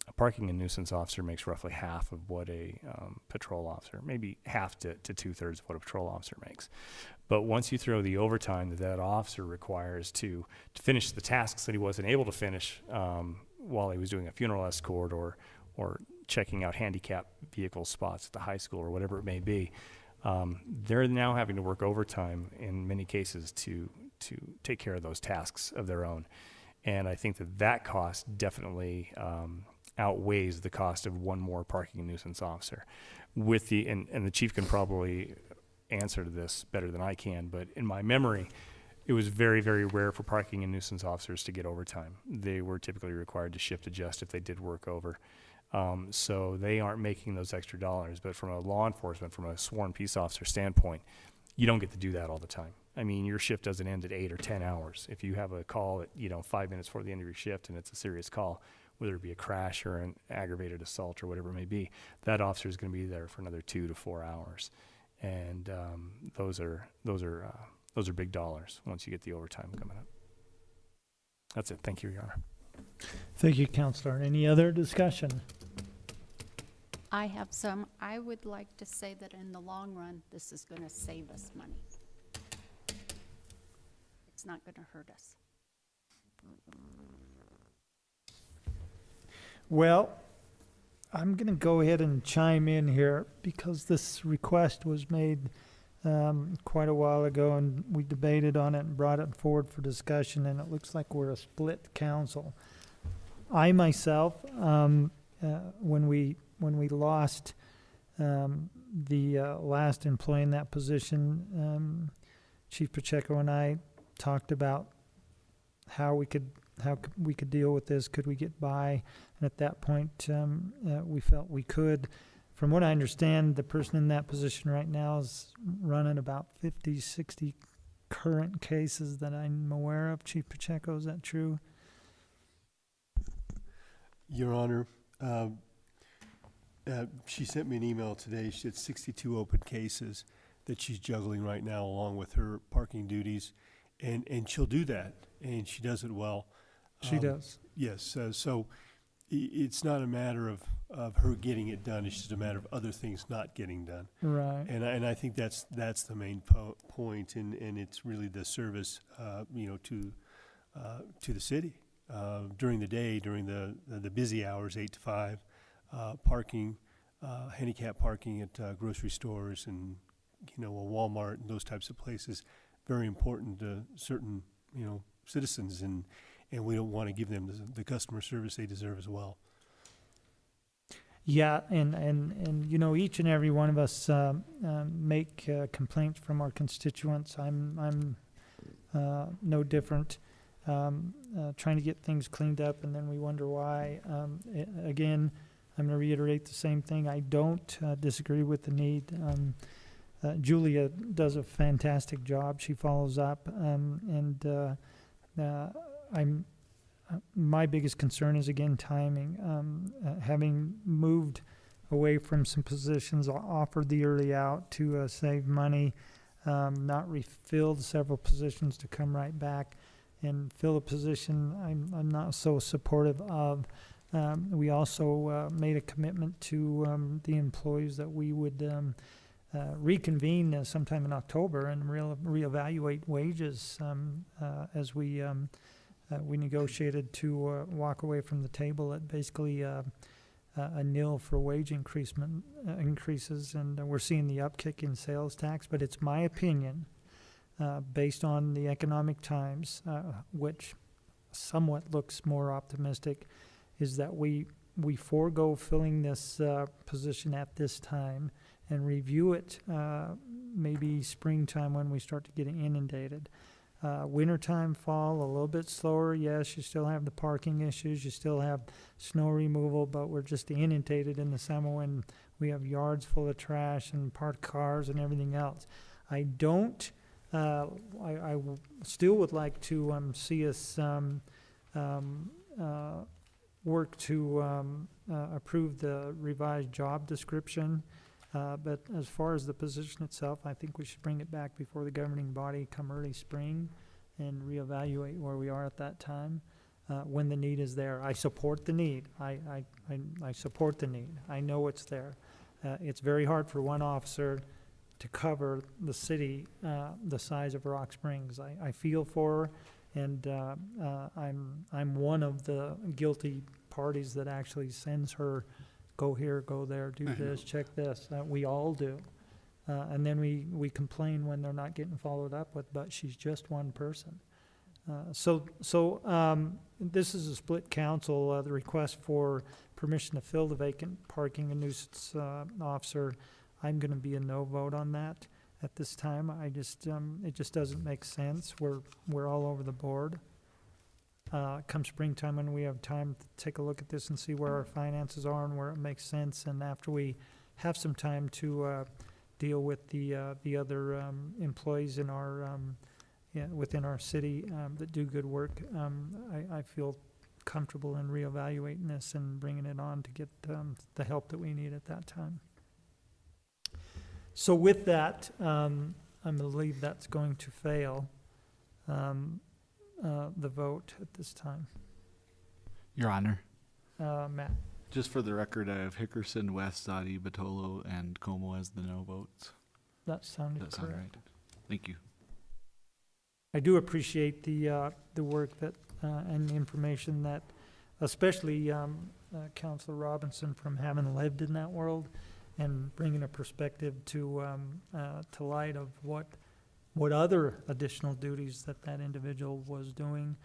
[SPEAKER 5] a parking and nuisance officer makes roughly half of what a patrol officer, maybe half to 2/3 of what a patrol officer makes. But once you throw the overtime that officer requires to finish the tasks that he wasn't able to finish while he was doing a funeral escort or checking out handicap vehicle spots at the high school or whatever it may be. They're now having to work overtime in many cases to take care of those tasks of their own. And I think that cost definitely outweighs the cost of one more parking nuisance officer. With and the chief can probably answer to this better than I can, but in my memory, it was very, very rare for parking and nuisance officers to get overtime. They were typically required to shift adjust if they did work over. So they aren't making those extra dollars. But from a law enforcement, from a sworn peace officer standpoint, you don't get to do that all the time. I mean, your shift doesn't end at 8 or 10 hours. If you have a call at 5 minutes before the end of your shift and it's a serious call, whether it be a crash or an aggravated assault or whatever it may be, that officer is going to be there for another 2 to 4 hours. And those are big dollars once you get the overtime coming up. That's it. Thank you, Your Honor.
[SPEAKER 1] Thank you, Counselor. Any other discussion?
[SPEAKER 11] I have some. I would like to say that in the long run, this is going to save us money. It's not going to hurt us.
[SPEAKER 1] Well, I'm going to go ahead and chime in here because this request was made quite a while ago, and we debated on it and brought it forward for discussion, and it looks like we're a split council. I myself, when we lost the last employee in that position, Chief Pacheco and I talked about how we could deal with this. Could we get by? And at that point, we felt we could. From what I understand, the person in that position right now is running about 50, 60 current cases that I'm aware of. Chief Pacheco, is that true?
[SPEAKER 13] Your Honor, she sent me an email today. She had 62 open cases that she's juggling right now along with her parking duties. And she'll do that, and she does it well.
[SPEAKER 1] She does.
[SPEAKER 13] Yes. So it's not a matter of her getting it done. It's just a matter of other things not getting done.
[SPEAKER 1] Right.
[SPEAKER 13] And I think that's the main point, and it's really the service, to the city during the day, during the busy hours, 8 to 5, parking, handicap parking at grocery stores and a Walmart and those types of places. Very important to certain citizens, and we don't want to give them the customer service they deserve as well.
[SPEAKER 1] Yeah, and each and every one of us make complaints from our constituents. I'm no different. Trying to get things cleaned up, and then we wonder why. Again, I'm going to reiterate the same thing. I don't disagree with the need. Julia does a fantastic job. She follows up, my biggest concern is, again, timing. Having moved away from some positions, offered the early out to save money, not refilled several positions to come right back and fill a position I'm not so supportive of. We also made a commitment to the employees that we would reconvene sometime in October and reevaluate wages as we negotiated to walk away from the table at basically a nil for wage increases, and we're seeing the upkick in sales tax. But it's my opinion, based on the economic times, which somewhat looks more optimistic, is that we forego filling this position at this time and review it maybe springtime when we start to get inundated. Wintertime, fall, a little bit slower. Yes, you still have the parking issues. You still have snow removal, but we're just inundated in the summer when we have yards full of trash and parked cars and everything else. I don't, I still would like to see us work to approve the revised job description. But as far as the position itself, I think we should bring it back before the governing body come early spring and reevaluate where we are at that time when the need is there. I support the need. I support the need. I know it's there. It's very hard for one officer to cover the city the size of Rock Springs. I feel for her, and I'm one of the guilty parties that actually sends her go here, go there, do
[SPEAKER 3] I
[SPEAKER 1] this, check this. We all do. And then we complain when they're not getting followed up with, but she's just one person. This is a split council. The request for permission to fill the vacant parking and nuisance officer, I'm going to be a no vote on that at this time. It just doesn't make sense. We're all over the board. Come springtime, when we have time to take a look at this and see where our finances are and where it makes sense, and after we have some time to deal with the other employees in our within our city that do good work, I feel comfortable in reevaluating this and bringing it on to get the help that we need at that time. So with that, I believe that's going to fail the vote at this time.
[SPEAKER 2] Your Honor,
[SPEAKER 1] Matt?
[SPEAKER 2] just for the record, I have Hickerson, West, Zadi, Batolo, and Como as the no votes.
[SPEAKER 1] That sounded
[SPEAKER 2] Does that sound
[SPEAKER 1] correct.
[SPEAKER 2] right? Thank you.
[SPEAKER 1] I do appreciate the work that and the information that, especially Councilor Robinson, from having lived in that world and bringing a perspective to light of what other additional duties that individual was doing.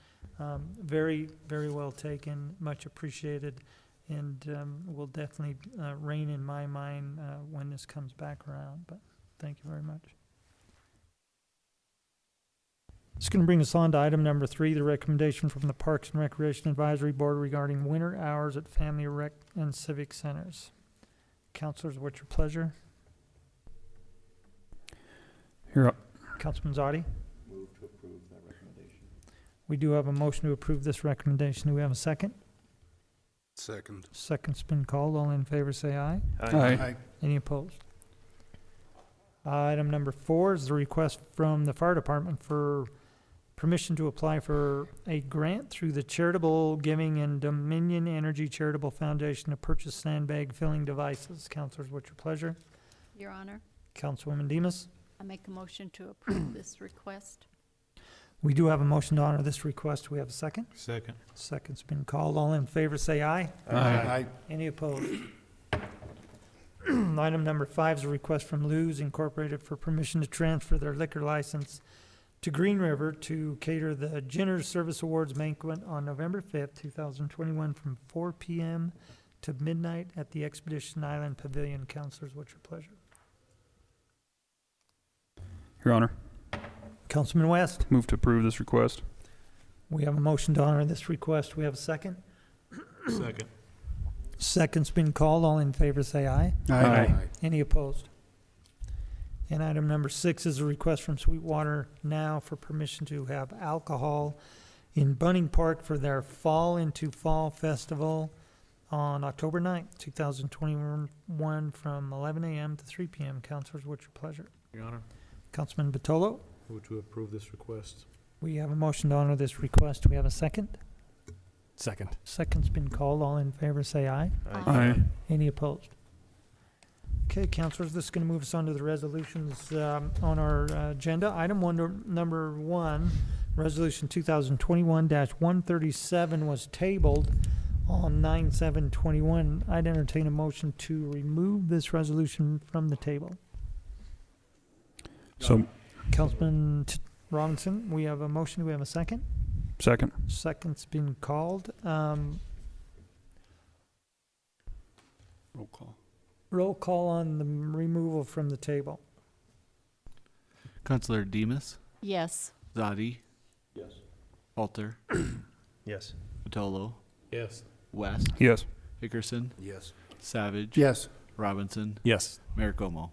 [SPEAKER 1] Very, very well taken, much appreciated, and will definitely reign in my mind when this comes back around. But thank you very much. It's going to bring us on to item number 3, the recommendation from the Parks and Recreation Advisory Board regarding winter hours at family rec and civic centers. Councilors, what's your pleasure?
[SPEAKER 9] You're up.
[SPEAKER 1] Councilman Zadi?
[SPEAKER 7] Move to approve that recommendation.
[SPEAKER 1] We do have a motion to approve this recommendation. Do we have a second?
[SPEAKER 12] Second.
[SPEAKER 1] Second's been called. All in favor say aye.
[SPEAKER 9] Aye.
[SPEAKER 1] Any opposed? Item number 4 is the request from the fire department for permission to apply for a grant through the Charitable Giving and Dominion Energy Charitable Foundation to purchase sandbag filling devices. Councilors, what's your pleasure?
[SPEAKER 11] Your Honor,
[SPEAKER 1] Councilwoman Demus?
[SPEAKER 11] I make a motion to approve this request.
[SPEAKER 1] We do have a motion to honor this request. Do we have a second?
[SPEAKER 10] Second.
[SPEAKER 1] Second's been called. All in favor say aye.
[SPEAKER 3] Aye.
[SPEAKER 1] Any opposed? Item number 5 is a request from Lou's Incorporated for permission to transfer their liquor license to Green River to cater the Jenner's Service Awards Banquet on November 5th, 2021 from 4 p.m. to midnight at the Expedition Island Pavilion. Councilors, what's your pleasure?
[SPEAKER 9] Your Honor,
[SPEAKER 1] Councilman West?
[SPEAKER 9] move to approve this request.
[SPEAKER 1] We have a motion to honor this request. We have a second?
[SPEAKER 10] Second.
[SPEAKER 1] Second's been called. All in favor say aye.
[SPEAKER 9] Aye.
[SPEAKER 1] Any opposed? And item number 6 is a request from Sweetwater Now for permission to have alcohol in Bunning Park for their Fall into Fall Festival on October 9th, 2021 from 11 a.m. to 3 p.m. Councilors, what's your pleasure?
[SPEAKER 10] Your Honor,
[SPEAKER 1] Councilman Batolo?
[SPEAKER 10] move to approve this request.
[SPEAKER 1] We have a motion to honor this request. Do we have a second?
[SPEAKER 5] Second.
[SPEAKER 1] Second's been called. All in favor say aye.
[SPEAKER 9] Aye.
[SPEAKER 1] Any opposed? Okay, councilors, this is going to move us on to the resolutions on our agenda. Item number 1, Resolution 2021-137 was tabled on 9/7/21. I'd entertain a motion to remove this resolution from the table.
[SPEAKER 9] So,
[SPEAKER 1] Councilman Robinson, we have a motion. Do we have a second?
[SPEAKER 9] second.
[SPEAKER 1] Second's been called.
[SPEAKER 12] Roll call.
[SPEAKER 1] Roll call on the removal from the table.
[SPEAKER 2] Councilor Demus,
[SPEAKER 11] Yes.
[SPEAKER 2] Zadi,
[SPEAKER 6] Yes.
[SPEAKER 2] Alter,
[SPEAKER 6] Yes.
[SPEAKER 2] Batolo,
[SPEAKER 10] Yes.
[SPEAKER 2] West,
[SPEAKER 9] Yes.
[SPEAKER 2] Hickerson,
[SPEAKER 12] Yes.
[SPEAKER 2] Savage,
[SPEAKER 3] Yes.
[SPEAKER 2] Robinson,
[SPEAKER 5] Yes.
[SPEAKER 2] Mayor Como.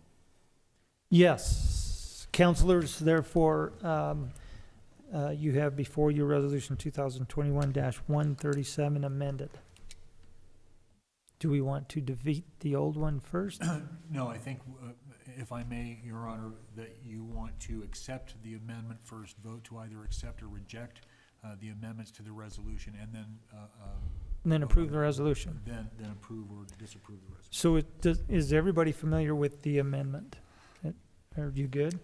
[SPEAKER 1] Yes. Councilors, therefore, you have before you Resolution 2021-137 amended. Do we want to defeat the old one first?
[SPEAKER 14] No, I think, if I may, Your Honor, that you want to accept the amendment first, vote to either accept or reject the amendments to the resolution, and then
[SPEAKER 1] And then approve the resolution.
[SPEAKER 14] then approve or disapprove the resolution.
[SPEAKER 1] So is everybody familiar with the amendment? Are you good?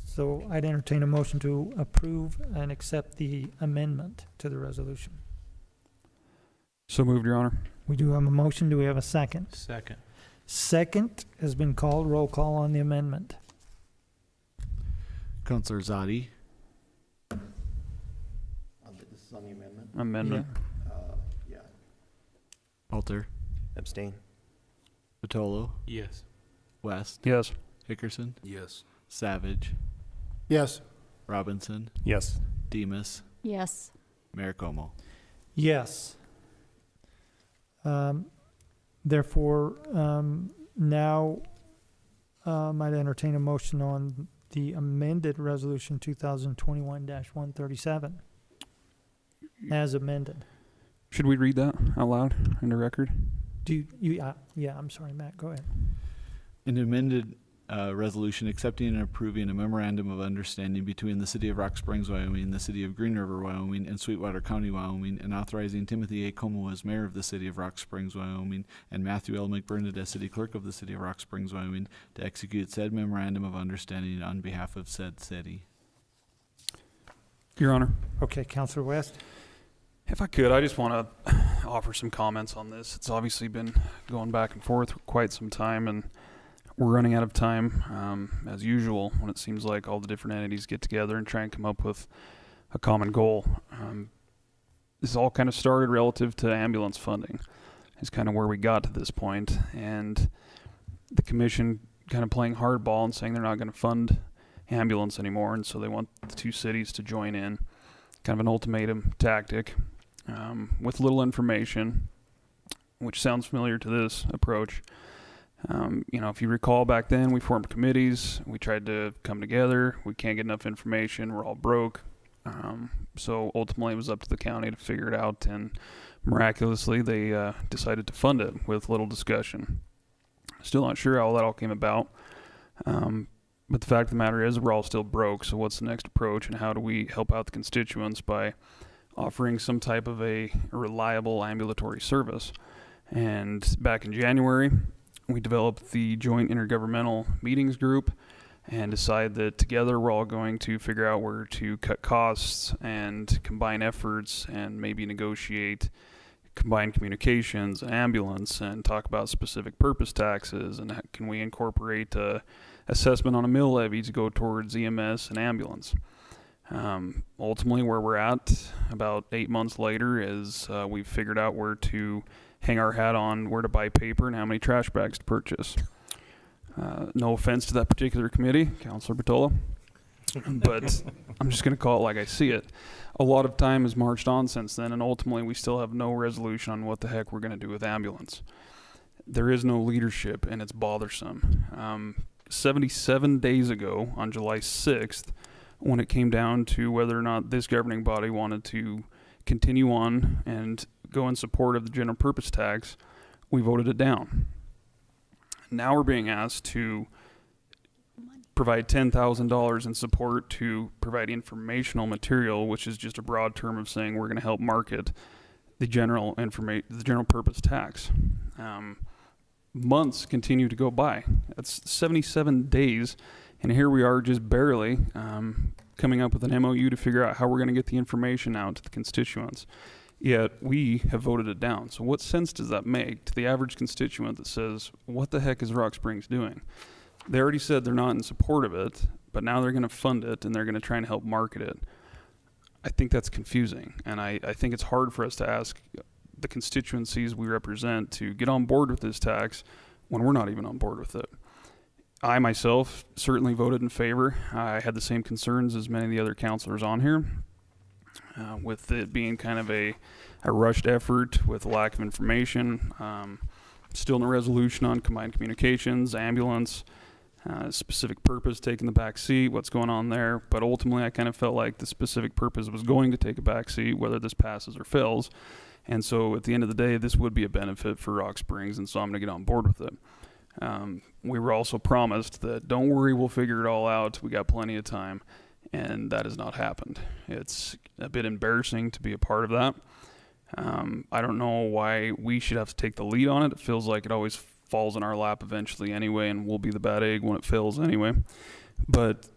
[SPEAKER 1] So I'd entertain a motion to approve and accept the amendment to the resolution.
[SPEAKER 9] So moved, Your Honor.
[SPEAKER 1] We do have a motion. Do we have a second?
[SPEAKER 10] Second.
[SPEAKER 1] Second has been called. Roll call on the amendment.
[SPEAKER 2] Councilor Zadi,
[SPEAKER 6] This is on the amendment?
[SPEAKER 9] Amendment.
[SPEAKER 6] Yeah.
[SPEAKER 2] Alter,
[SPEAKER 6] Abstain?
[SPEAKER 2] Batolo,
[SPEAKER 10] Yes.
[SPEAKER 2] West,
[SPEAKER 9] Yes.
[SPEAKER 2] Hickerson,
[SPEAKER 12] Yes.
[SPEAKER 2] Savage,
[SPEAKER 3] Yes.
[SPEAKER 2] Robinson,
[SPEAKER 5] Yes.
[SPEAKER 2] Demus,
[SPEAKER 11] Yes.
[SPEAKER 2] Mayor Como.
[SPEAKER 1] Yes. Therefore, now I'd entertain a motion on the amended resolution 2021-137 as amended.
[SPEAKER 9] Should we read that out loud in the record?
[SPEAKER 1] Do you, yeah, I'm sorry, Matt, go ahead.
[SPEAKER 2] An amended resolution accepting and approving a memorandum of understanding between the City of Rock Springs, Wyoming, the City of Green River, Wyoming, and Sweetwater County, Wyoming, and authorizing Timothy A. Como as mayor of the City of Rock Springs, Wyoming, and Matthew L. McBurnett as city clerk of the City of Rock Springs, Wyoming, to execute said memorandum of understanding on behalf of said city.
[SPEAKER 9] Your Honor.
[SPEAKER 1] Okay, Councilor West.
[SPEAKER 9] If I could, I just want to offer some comments on this. It's obviously been going back and forth for quite some time, and we're running out of time, as usual, when it seems like all the different entities get together and try and come up with a common goal. This all kind of started relative to ambulance funding. Is kind of where we got to this point, and the commission kind of playing hardball and saying they're not going to fund ambulance anymore, and so they want the two cities to join in. Kind of an ultimatum tactic. With little information, which sounds familiar to this approach. If you recall back then, we formed committees. We tried to come together. We can't get enough information. We're all broke. So ultimately, it was up to the county to figure it out. And miraculously, they decided to fund it with little discussion. Still not sure how that all came about. But the fact of the matter is, we're all still broke. So what's the next approach, and how do we help out the constituents by offering some type of a reliable ambulatory service? And back in January, we developed the Joint Intergovernmental Meetings Group and decided that together we're all going to figure out where to cut costs and combine efforts and maybe negotiate combined communications, ambulance, and talk about specific purpose taxes, and can we incorporate assessment on a mill levy to go towards EMS and ambulance. Ultimately, where we're at about 8 months later is we've figured out where to hang our hat on, where to buy paper and how many trash bags to purchase. No offense to that particular committee, Councilor Batolo, but I'm just going to call it like I see it. A lot of time has marched on since then, and ultimately we still have no resolution on what the heck we're going to do with ambulance. There is no leadership, and it's bothersome. 77 days ago, on July 6th, when it came down to whether or not this governing body wanted to continue on and go in support of the general purpose tax, we voted it down. Now we're being asked to provide $10,000 in support to provide informational material, which is just a broad term of saying we're going to help market the general purpose tax. Months continue to go by. That's 77 days, and here we are just barely coming up with an MOU to figure out how we're going to get the information out to the constituents. Yet we have voted it down. So what sense does that make to the average constituent that says, what the heck is Rock Springs doing? They already said they're not in support of it, but now they're going to fund it and they're going to try and help market it. I think that's confusing, and I think it's hard for us to ask the constituencies we represent to get on board with this tax when we're not even on board with it. I myself certainly voted in favor. I had the same concerns as many of the other councilors on here, with it being kind of a rushed effort with lack of information. Still no resolution on combined communications, ambulance, specific purpose taking the back seat, what's going on there. But ultimately, I kind of felt like the specific purpose was going to take a back seat, whether this passes or fails. And so at the end of the day, this would be a benefit for Rock Springs, and so I'm going to get on board with it. We were also promised that, don't worry, we'll figure it all out. We got plenty of time, and that has not happened. It's a bit embarrassing to be a part of that. I don't know why we should have to take the lead on it. It feels like it always falls in our lap eventually anyway, and we'll be the bad egg when it fails anyway. But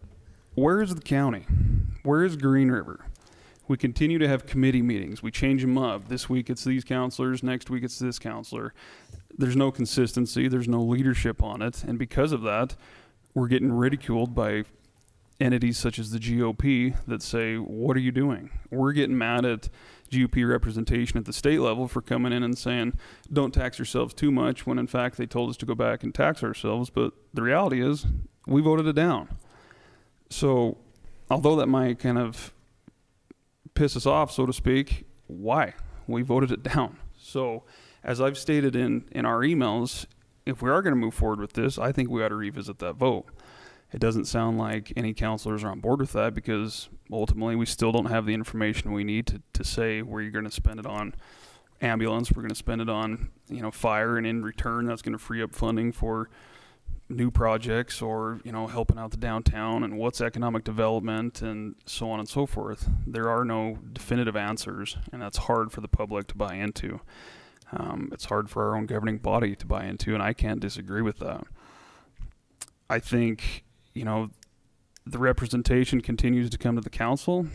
[SPEAKER 9] where is the county? Where is Green River? We continue to have committee meetings. We change them up. This week it's these counselors, next week it's this counselor. There's no consistency, there's no leadership on it, and because of that, we're getting ridiculed by entities such as the GOP that say, what are you doing? We're getting mad at GOP representation at the state level for coming in and saying, don't tax yourselves too much, when in fact they told us to go back and tax ourselves, but the reality is, we voted it down. So, although that might kind of piss us off, so to speak, why? We voted it down. So, as I've stated in our emails, if we are going to move forward with this, I think we ought to revisit that vote. It doesn't sound like any counselors are on board with that because ultimately we still don't have the information we need to say where you're going to spend it on ambulance, we're going to spend it on, fire, and in return that's going to free up funding for new projects or, helping out the downtown, and what's economic development and so on and so forth. There are no definitive answers, and that's hard for the public to buy into. It's hard for our own governing body to buy into, and I can't disagree with that. I think, the representation continues to come to the council.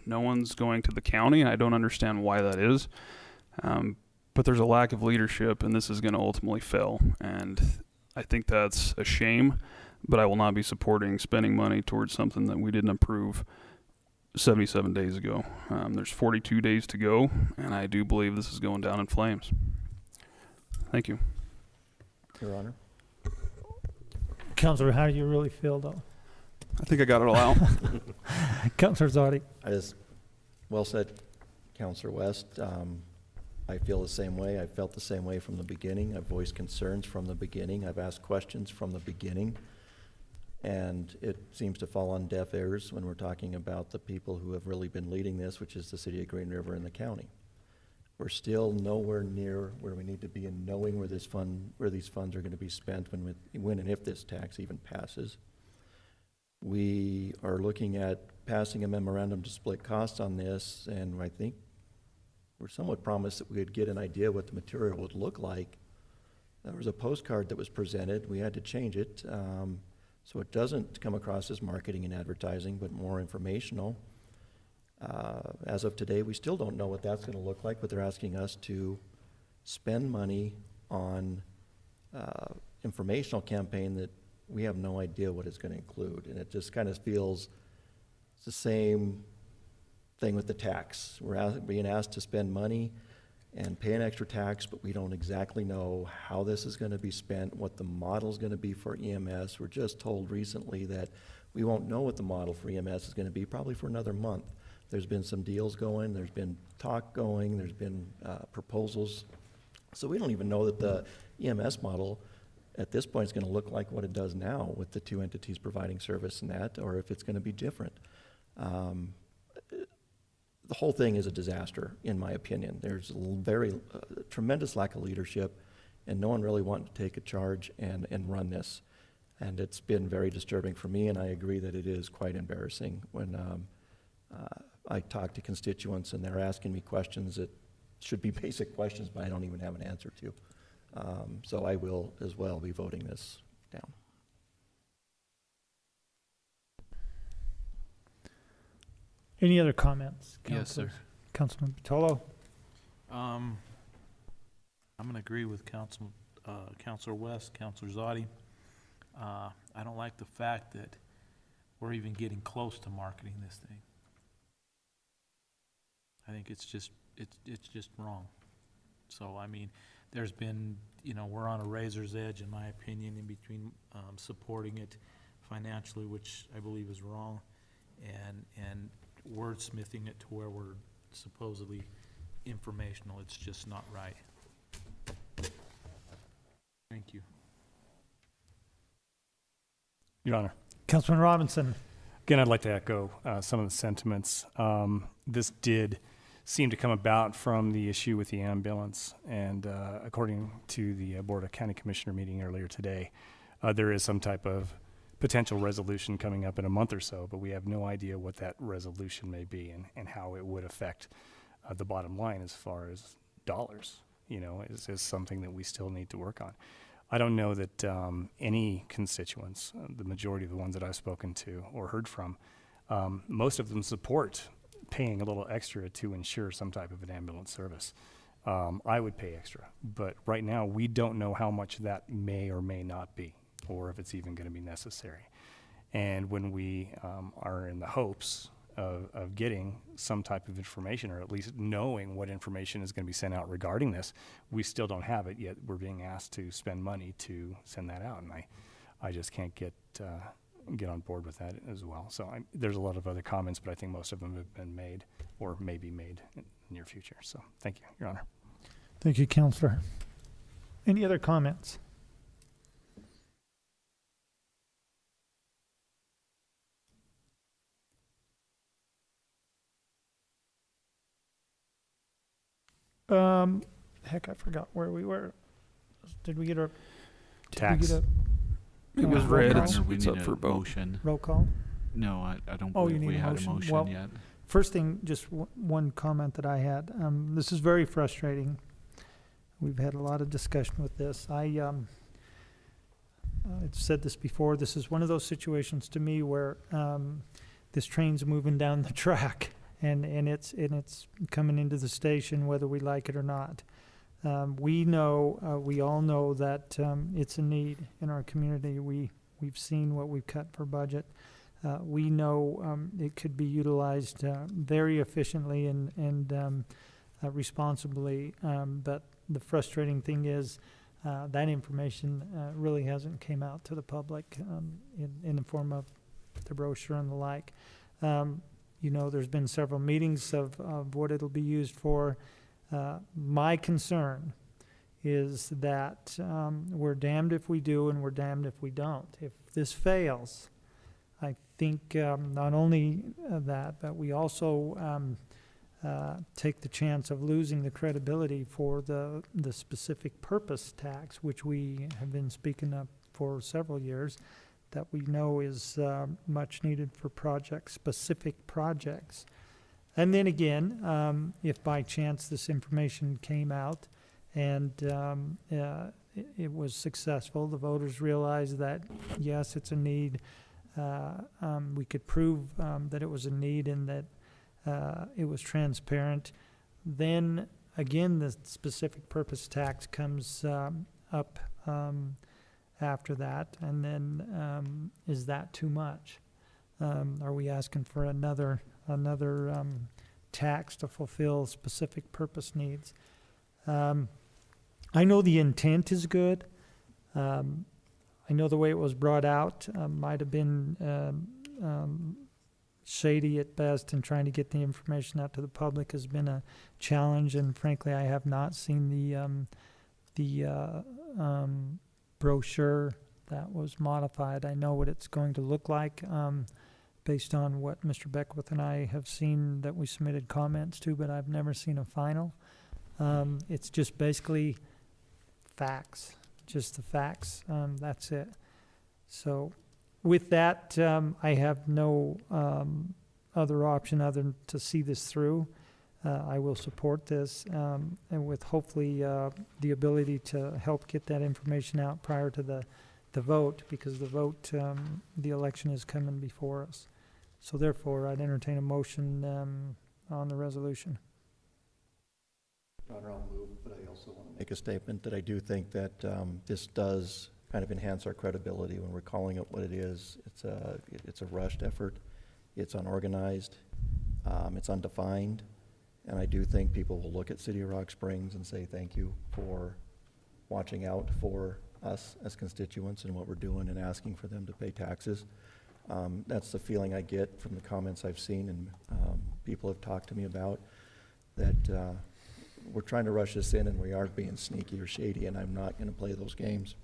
[SPEAKER 9] No one's going to the county, and I don't understand why that is. But there's a lack of leadership, and this is going to ultimately fail. And I think that's a shame, but I will not be supporting spending money towards something that we didn't approve 77 days ago. There's 42 days to go, and I do believe this is going down in flames. Thank you.
[SPEAKER 6] Your Honor.
[SPEAKER 1] Councilor, how do you really feel, though?
[SPEAKER 9] I think I got it all out.
[SPEAKER 1] Councilor Zadi.
[SPEAKER 6] Well said, Councilor West. I feel the same way. I felt the same way from the beginning. I've voiced concerns from the beginning. I've asked questions from the beginning. And it seems to fall on deaf ears when we're talking about the people who have really been leading this, which is the city of Green River and the county. We're still nowhere near where we need to be in knowing where these funds are going to be spent when and if this tax even passes. We are looking at passing a memorandum to split costs on this, and I think we're somewhat promised that we would get an idea what the material would look like. There was a postcard that was presented. We had to change it. So it doesn't come across as marketing and advertising, but more informational. As of today, we still don't know what that's going to look like, but they're asking us to spend money on informational campaign that we have no idea what it's going to include. And it just kind of feels it's the same thing with the tax. We're being asked to spend money and pay an extra tax, but we don't exactly know how this is going to be spent, what the model is going to be for EMS. We're just told recently that we won't know what the model for EMS is going to be probably for another month. There's been some deals going, there's been talk going, there's been proposals. So we don't even know that the EMS model at this point is going to look like what it does now with the two entities providing service and that, or if it's going to be different. The whole thing is a disaster, in my opinion. There's a tremendous lack of leadership, and no one really wanted to take a charge and run this. And it's been very disturbing for me, and I agree that it is quite embarrassing when I talk to constituents and they're asking me questions that should be basic questions, but I don't even have an answer to. So I will as well be voting this down.
[SPEAKER 1] Any other comments?
[SPEAKER 10] Yes, sir.
[SPEAKER 1] Councilman Patolo?
[SPEAKER 10] I'm going to agree with Councilor West, Councilor Zadi. I don't like the fact that we're even getting close to marketing this thing. I think it's just wrong. So, I mean, there's been, we're on a razor's edge, in my opinion, in between supporting it financially, which I believe is wrong, and wordsmithing it to where we're supposedly informational. It's just not right. Thank you.
[SPEAKER 5] Your Honor.
[SPEAKER 1] Councilman Robinson.
[SPEAKER 5] Again, I'd like to echo some of the sentiments. This did seem to come about from the issue with the ambulance, and according to the Board of County Commissioner meeting earlier today, there is some type of potential resolution coming up in a month or so, but we have no idea what that resolution may be and how it would affect the bottom line as far as dollars, is something that we still need to work on. I don't know that any constituents, the majority of the ones that I've spoken to or heard from, most of them support paying a little extra to ensure some type of an ambulance service. I would pay extra, but right now we don't know how much that may or may not be, or if it's even going to be necessary. And when we are in the hopes of getting some type of information, or at least knowing what information is going to be sent out regarding this, we still don't have it yet. We're being asked to spend money to send that out, and I just can't get on board with that as well. So there's a lot of other comments, but I think most of them have been made or may be made in the near future. So thank you, Your Honor.
[SPEAKER 1] Thank you, Counselor. Any other comments? Heck, I forgot where we were. Did we get our
[SPEAKER 5] Tax.
[SPEAKER 9] It was
[SPEAKER 1] roll
[SPEAKER 9] read.
[SPEAKER 1] call?
[SPEAKER 9] It's up for vote.
[SPEAKER 2] Motion.
[SPEAKER 1] Roll call?
[SPEAKER 2] No, I don't
[SPEAKER 1] Oh, you
[SPEAKER 2] believe
[SPEAKER 1] need
[SPEAKER 2] we
[SPEAKER 1] a
[SPEAKER 2] had
[SPEAKER 1] motion?
[SPEAKER 2] a motion
[SPEAKER 1] Well,
[SPEAKER 2] yet.
[SPEAKER 1] First thing, just one comment that I had. This is very frustrating. We've had a lot of discussion with this. I've said this before. This is one of those situations to me where this train's moving down the track, and it's coming into the station whether we like it or not. We all know that it's a need in our community. We've seen what we've cut for budget. We know it could be utilized very efficiently and responsibly, but the frustrating thing is that information really hasn't came out to the public in the form of the brochure and the like. There's been several meetings of what it'll be used for. My concern is that we're damned if we do and we're damned if we don't. If this fails, I think not only that, but we also take the chance of losing the credibility for the specific purpose tax, which we have been speaking of for several years, that we know is much needed for specific projects. And then again, if by chance this information came out and it was successful, the voters realized that, yes, it's a need. We could prove that it was a need and that it was transparent. Then again, the specific purpose tax comes up after that, and then is that too much? Are we asking for another tax to fulfill specific purpose needs? I know the intent is good. I know the way it was brought out might have been shady at best, and trying to get the information out to the public has been a challenge. And frankly, I have not seen the brochure that was modified. I know what it's going to look like based on what Mr. Beckwith and I have seen that we submitted comments to, but I've never seen a final. It's just basically facts, just the facts. That's it. So with that, I have no other option other than to see this through. I will support this, and with hopefully the ability to help get that information out prior to the vote, because the vote, the election is coming before us. So therefore, I'd entertain a motion on the resolution.
[SPEAKER 6] Your Honor, I'll move, but I also want to make a statement that I do think that this does kind of enhance our credibility when we're calling it what it is. It's a rushed effort. It's unorganized. It's undefined. And I do think people will look at City of Rock Springs and say thank you for watching out for us as constituents and what we're doing and asking for them to pay taxes. That's the feeling I get from the comments I've seen and people have talked to me about, that we're trying to rush this in and we aren't being sneaky or shady, and I'm not going to play those games.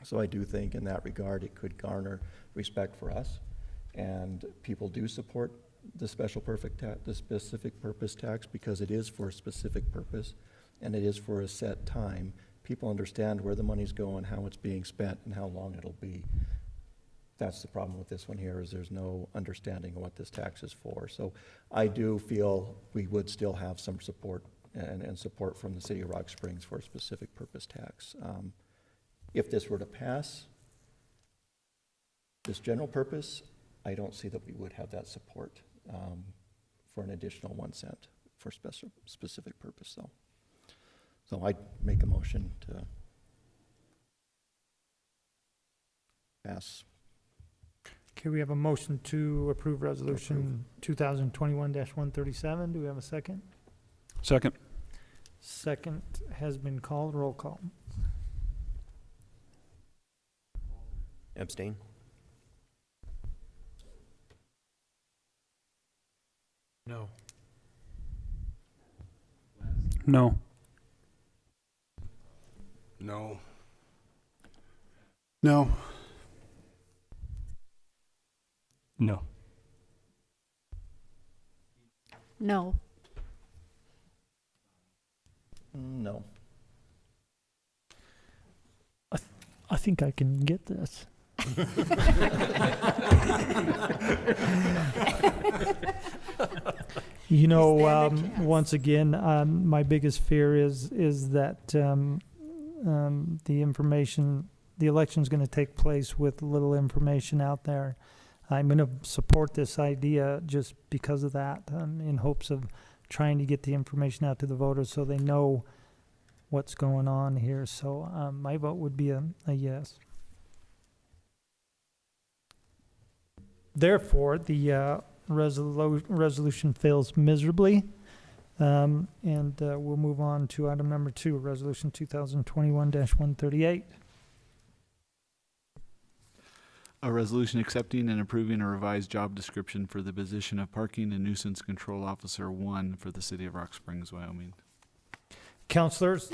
[SPEAKER 6] So I do think in that regard it could garner respect for us, and people do support the specific purpose tax because it is for a specific purpose and it is for a set time. People understand where the money's going, how it's being spent, and how long it'll be. That's the problem with this one here, is there's no understanding of what this tax is for. So I do feel we would still have some support and support from the City of Rock Springs for a specific purpose tax. If this were to pass, this general purpose, I don't see that we would have that support for an additional 1 cent for specific purpose, though. So I'd make a motion to pass.
[SPEAKER 1] Okay, we have a motion to approve resolution 2021-137. Do we have a second?
[SPEAKER 9] Second.
[SPEAKER 1] Second has been called. Roll call.
[SPEAKER 15] Abstain?
[SPEAKER 10] No.
[SPEAKER 9] No.
[SPEAKER 12] No.
[SPEAKER 3] No.
[SPEAKER 5] No.
[SPEAKER 11] No.
[SPEAKER 6] No.
[SPEAKER 1] I think I can get this. You know,
[SPEAKER 11] Stand a chance.
[SPEAKER 1] once again, my biggest fear is that the information, the election's going to take place with little information out there. I'm going to support this idea just because of that, in hopes of trying to get the information out to the voters so they know what's going on here. So my vote would be a yes. Therefore, the resolution fails miserably. And we'll move on to item number 2, resolution 2021-138.
[SPEAKER 2] A resolution accepting and approving a revised job description for the position of Parking and Nuisance Control Officer 1 for the City of Rock Springs, Wyoming.
[SPEAKER 1] Councilors,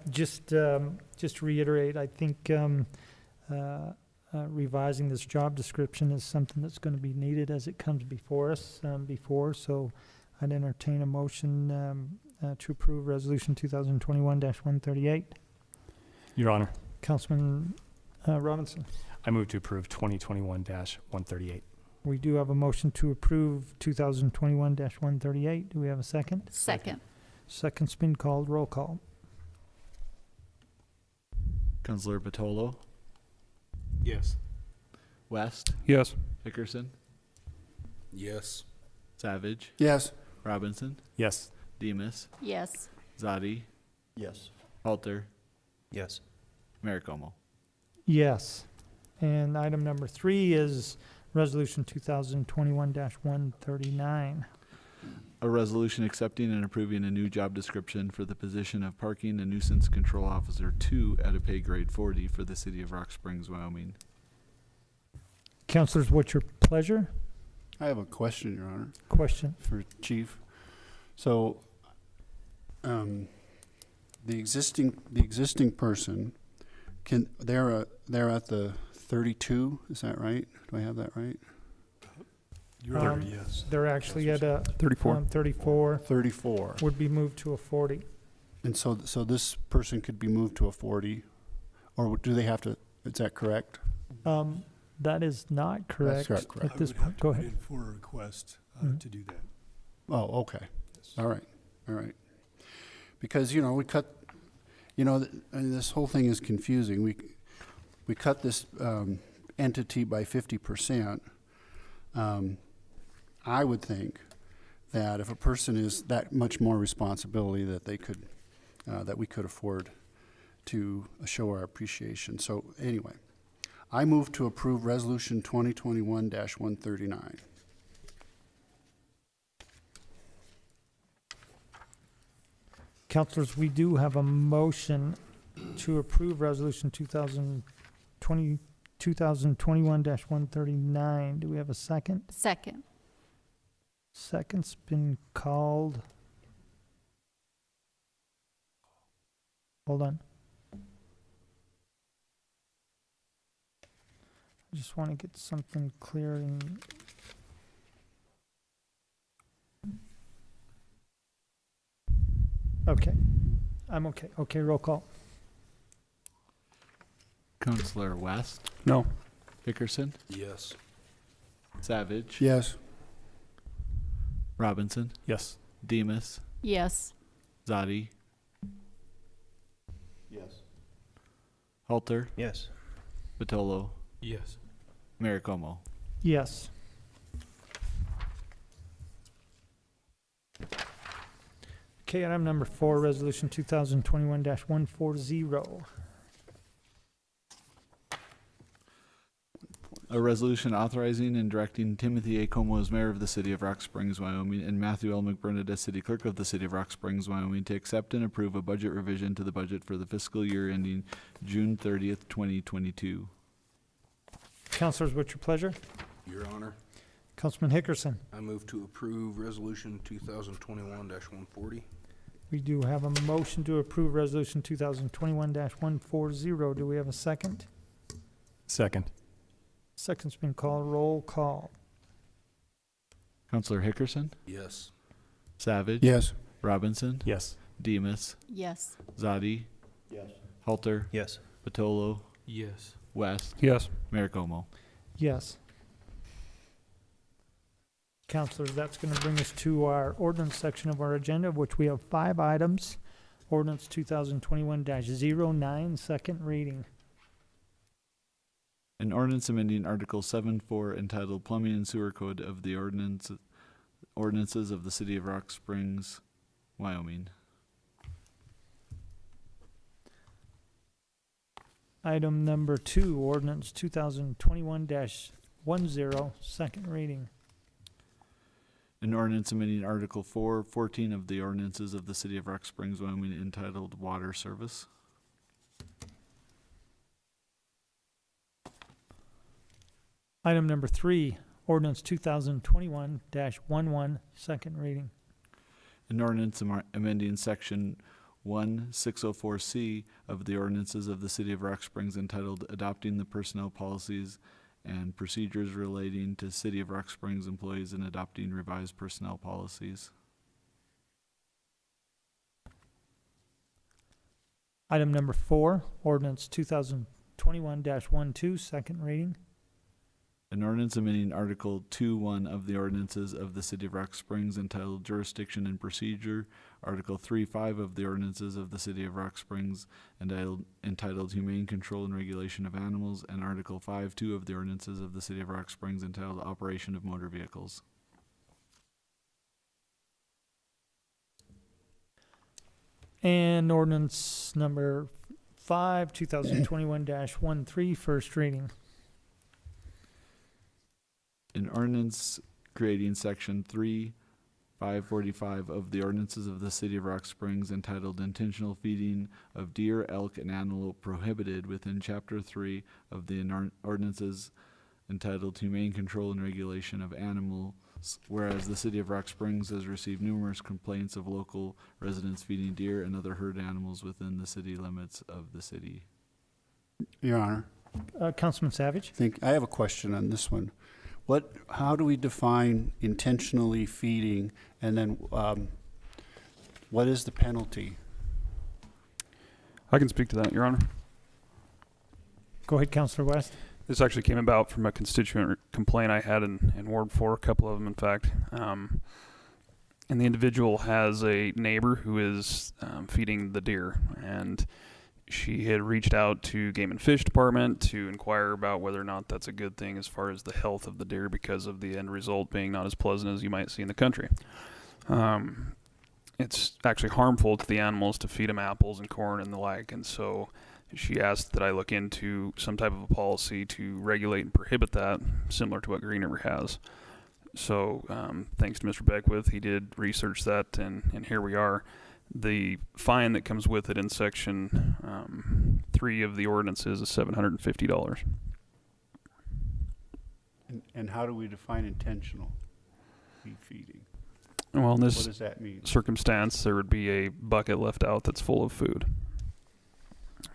[SPEAKER 1] just to reiterate, I think revising this job description is something that's going to be needed as it comes before us so I'd entertain a motion to approve resolution 2021-138.
[SPEAKER 5] Your Honor,
[SPEAKER 1] Councilman Robinson.
[SPEAKER 5] I move to approve 2021-138.
[SPEAKER 1] We do have a motion to approve 2021-138. Do we have a second?
[SPEAKER 11] Second.
[SPEAKER 1] Second's been called. Roll call.
[SPEAKER 2] Councilor Batolo,
[SPEAKER 10] Yes.
[SPEAKER 2] West,
[SPEAKER 9] Yes.
[SPEAKER 2] Hickerson,
[SPEAKER 12] Yes.
[SPEAKER 2] Savage,
[SPEAKER 3] Yes.
[SPEAKER 2] Robinson,
[SPEAKER 5] Yes.
[SPEAKER 2] Demus,
[SPEAKER 11] Yes.
[SPEAKER 2] Zadi,
[SPEAKER 6] Yes.
[SPEAKER 2] Halter,
[SPEAKER 15] Yes.
[SPEAKER 2] Mayor Como.
[SPEAKER 1] Yes. And item number 3 is resolution 2021-139.
[SPEAKER 2] A resolution accepting and approving a new job description for the position of Parking and Nuisance Control Officer 2 at a pay grade 40 for the City of Rock Springs, Wyoming.
[SPEAKER 1] Councilors, what's your pleasure?
[SPEAKER 3] I have a question, Your Honor,
[SPEAKER 1] Question.
[SPEAKER 3] for Chief. So, the existing person they're at the 32. Is that right? Do I have that right?
[SPEAKER 13] Your Honor, yes.
[SPEAKER 1] They're actually at a
[SPEAKER 9] 34.
[SPEAKER 1] 34.
[SPEAKER 3] 34.
[SPEAKER 1] Would be moved to a 40.
[SPEAKER 3] And so this person could be moved to a 40, or do they have to? Is that correct?
[SPEAKER 1] That is not correct.
[SPEAKER 3] That's correct.
[SPEAKER 1] At this
[SPEAKER 13] I would have
[SPEAKER 1] point.
[SPEAKER 13] to
[SPEAKER 1] Go
[SPEAKER 13] put
[SPEAKER 1] ahead.
[SPEAKER 13] in for a request
[SPEAKER 1] Mhm.
[SPEAKER 13] to do that.
[SPEAKER 3] Oh, okay.
[SPEAKER 13] Yes.
[SPEAKER 3] All right. Because, we cut, this whole thing is confusing. We cut this entity by 50%. I would think that if a person is that much more responsibility that they could, that we could afford to show our appreciation. So anyway, I move to approve resolution 2021-139.
[SPEAKER 1] Councilors, we do have a motion to approve resolution 2021-139. Do we have a second?
[SPEAKER 11] Second.
[SPEAKER 1] Second's been called. Hold on. I just want to get something clear in. Okay. I'm okay. Okay, roll call.
[SPEAKER 2] Councilor West,
[SPEAKER 9] No.
[SPEAKER 2] Hickerson,
[SPEAKER 12] Yes.
[SPEAKER 2] Savage,
[SPEAKER 3] Yes.
[SPEAKER 2] Robinson,
[SPEAKER 5] Yes.
[SPEAKER 2] Demus,
[SPEAKER 11] Yes.
[SPEAKER 2] Zadi,
[SPEAKER 6] Yes.
[SPEAKER 2] Halter,
[SPEAKER 15] Yes.
[SPEAKER 2] Batolo,
[SPEAKER 10] Yes.
[SPEAKER 2] Mayor Como.
[SPEAKER 1] Yes. Okay, item number 4, resolution 2021-140.
[SPEAKER 2] A resolution authorizing and directing Timothy A. Como as mayor of the city of Rock Springs, Wyoming, and Matthew L. McBurnett as city clerk of the city of Rock Springs, Wyoming, to accept and approve a budget revision to the budget for the fiscal year ending June 30th, 2022.
[SPEAKER 1] Councilors, what's your pleasure?
[SPEAKER 12] Your Honor,
[SPEAKER 1] Councilman Hickerson.
[SPEAKER 12] I move to approve Resolution 2021-140.
[SPEAKER 1] We do have a motion to approve resolution 2021-140. Do we have a second?
[SPEAKER 5] Second.
[SPEAKER 1] Second's been called. Roll call.
[SPEAKER 2] Councilor Hickerson,
[SPEAKER 12] Yes.
[SPEAKER 2] Savage,
[SPEAKER 3] Yes.
[SPEAKER 2] Robinson,
[SPEAKER 5] Yes.
[SPEAKER 2] Demus,
[SPEAKER 11] Yes.
[SPEAKER 2] Zadi,
[SPEAKER 6] Yes.
[SPEAKER 2] Halter,
[SPEAKER 6] Yes.
[SPEAKER 2] Patolo,
[SPEAKER 10] Yes.
[SPEAKER 2] West,
[SPEAKER 9] Yes.
[SPEAKER 2] Mayor Como.
[SPEAKER 1] Yes. Councilors, that's going to bring us to our ordinance section of our agenda, of which we have 5 items. Ordinance 2021-09, second reading.
[SPEAKER 2] An ordinance amending Article 7-4 entitled Plumbing and Sewer Code of the Ordinances of the City of Rock Springs, Wyoming.
[SPEAKER 1] Item number 2, ordinance 2021-10, second reading.
[SPEAKER 2] An ordinance amending Article 4:14 of the Ordinances of the City of Rock Springs, Wyoming, entitled Water Service.
[SPEAKER 1] Item number 3, ordinance 2021-11, second reading.
[SPEAKER 2] An ordinance amending Section 1604C of the Ordinances of the City of Rock Springs entitled Adopting the Personnel Policies and Procedures Relating to City of Rock Springs Employees and Adopting Revised Personnel Policies.
[SPEAKER 1] Item number 4, ordinance 2021-12, second reading.
[SPEAKER 2] An ordinance amending Article 2:1 of the Ordinances of the City of Rock Springs entitled Jurisdiction and Procedure, Article 3:5 of the Ordinances of the City of Rock Springs entitled Humane Control and Regulation of Animals, and Article 5:2 of the Ordinances of the City of Rock Springs entitled Operation of Motor Vehicles.
[SPEAKER 1] And ordinance number 5, 2021-13, first reading.
[SPEAKER 2] An ordinance creating Section 3:545 of the Ordinances of the City of Rock Springs entitled Intentional Feeding of Deer, Elk, and Antelope Prohibited within Chapter 3 of the Ordinances entitled Humane Control and Regulation of Animals, whereas the City of Rock Springs has received numerous complaints of local residents feeding deer and other herd animals within the city limits of the city.
[SPEAKER 3] Your Honor,
[SPEAKER 1] Councilman Savage?
[SPEAKER 3] I have a question on this one. How do we define intentionally feeding, and then what is the penalty?
[SPEAKER 9] I can speak to that, Your Honor.
[SPEAKER 1] Go ahead, Councilor West.
[SPEAKER 9] This actually came about from a constituent complaint I had in Ward 4, a couple of them, in fact. And the individual has a neighbor who is feeding the deer, and she had reached out to Game and Fish Department to inquire about whether or not that's a good thing as far as the health of the deer, because of the end result being not as pleasant as you might see in the country. It's actually harmful to the animals to feed them apples and corn and the like, and so she asked that I look into some type of a policy to regulate and prohibit that, similar to what Green River has. So thanks to Mr. Beckwith, he did research that, and here we are. The fine that comes with it in Section 3 of the ordinances is $750.
[SPEAKER 3] And how do we define intentional feeding?
[SPEAKER 9] Well, in
[SPEAKER 3] What
[SPEAKER 9] this
[SPEAKER 3] does that mean?
[SPEAKER 9] circumstance, there would be a bucket left out that's full of food.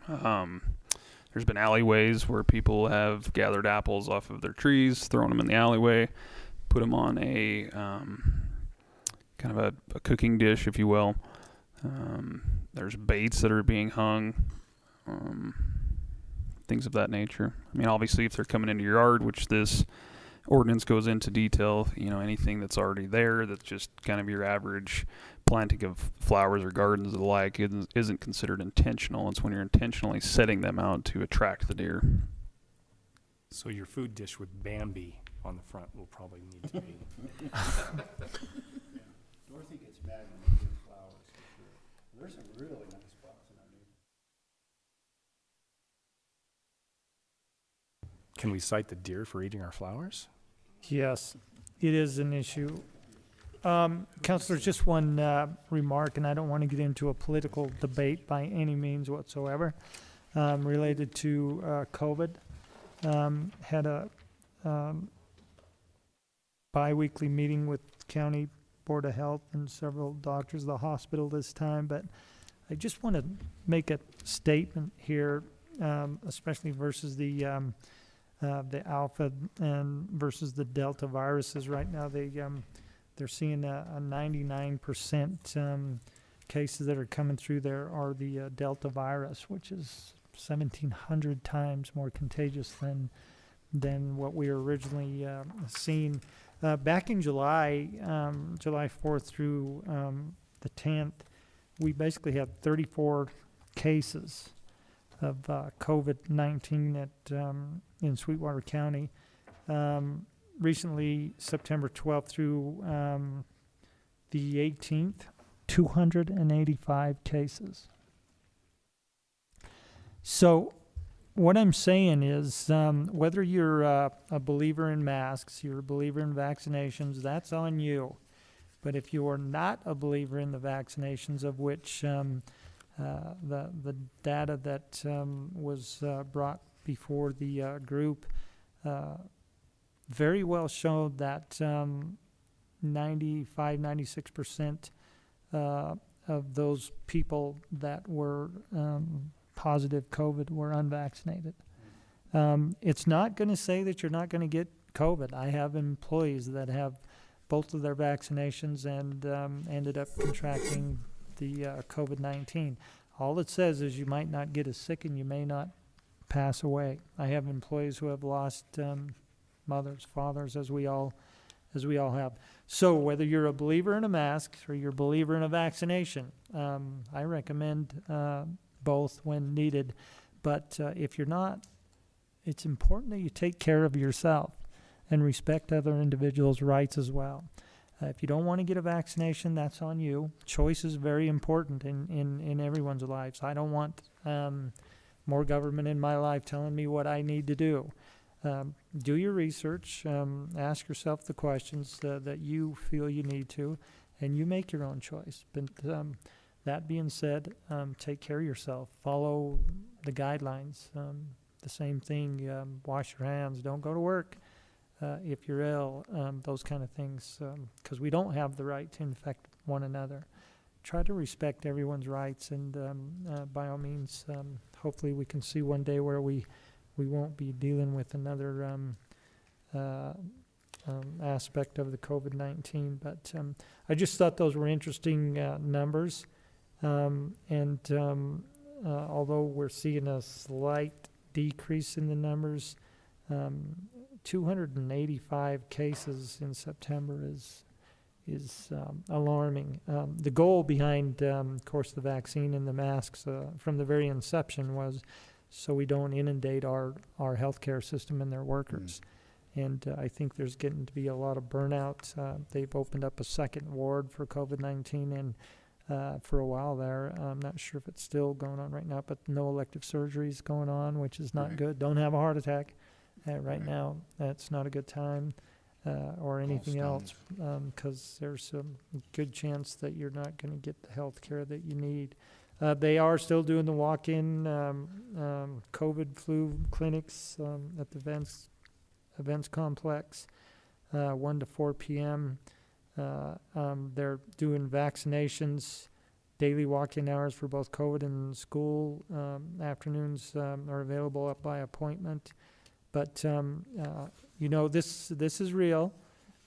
[SPEAKER 9] There's been alleyways where people have gathered apples off of their trees, thrown them in the alleyway, put them on a kind of a cooking dish, if you will. There's baits that are being hung, things of that nature. I mean, obviously, if they're coming into your yard, which this ordinance goes into detail, anything that's already there that's just kind of your average planting of flowers or gardens or the like isn't considered intentional. It's when you're intentionally setting them out to attract the deer.
[SPEAKER 5] So your food dish with Bambi on the front will probably need to be.
[SPEAKER 3] Dorothy gets mad when they give flowers.
[SPEAKER 5] Can we cite the deer for eating our flowers?
[SPEAKER 1] Yes, it is an issue. Councilors, just one remark, and I don't want to get into a political debate by any means whatsoever, related to COVID. Had a bi-weekly meeting with County Board of Health and several doctors of the hospital this time, but I just want to make a statement here, especially versus the Alpha and versus the Delta viruses. Right now, they're seeing a 99% cases that are coming through there are the Delta virus, which is 1,700 times more contagious than what we were originally seeing. Back in July 4th through the 10th, we basically had 34 cases of COVID-19 in Sweetwater County. Recently, September 12th through the 18th, 285 cases. So what I'm saying is, whether you're a believer in masks, you're a believer in vaccinations, that's on you. But if you are not a believer in the vaccinations, of which the data that was brought before the group very well showed that 96% of those people that were positive COVID were unvaccinated. It's not going to say that you're not going to get COVID. I have employees that have both of their vaccinations and ended up contracting the COVID-19. All it says is you might not get as sick and you may not pass away. I have employees who have lost mothers, fathers, as we all have. So whether you're a believer in a mask or you're a believer in a vaccination, I recommend both when needed. But if you're not, it's important that you take care of yourself and respect other individuals' rights as well. If you don't want to get a vaccination, that's on you. Choice is very important in everyone's lives. I don't want more government in my life telling me what I need to do. Do your research, ask yourself the questions that you feel you need to, and you make your own choice. But that being said, take care of yourself. Follow the guidelines. The same thing, wash your hands. Don't go to work if you're ill, those kind of things, because we don't have the right to infect one another. Try to respect everyone's rights, and by all means, hopefully we can see one day where we won't be dealing with another aspect of the COVID-19. But I just thought those were interesting numbers. And although we're seeing a slight decrease in the numbers, 285 cases in September is alarming. The goal behind, of course, the vaccine and the masks from the very inception was so we don't inundate our healthcare system and their workers. And I think there's getting to be a lot of burnout. They've opened up a second ward for COVID-19, and for a while there, I'm not sure if it's still going on right now, but no elective surgeries going on, which is not good. Don't have a heart attack right now. That's not a good time, or anything else, because there's a good chance that you're not going to get the health care that you need. They are still doing the walk-in COVID flu clinics at the events complex, 1 to 4 p.m. They're doing vaccinations, daily walk-in hours for both COVID and school. Afternoons are available up by appointment. But, this is real.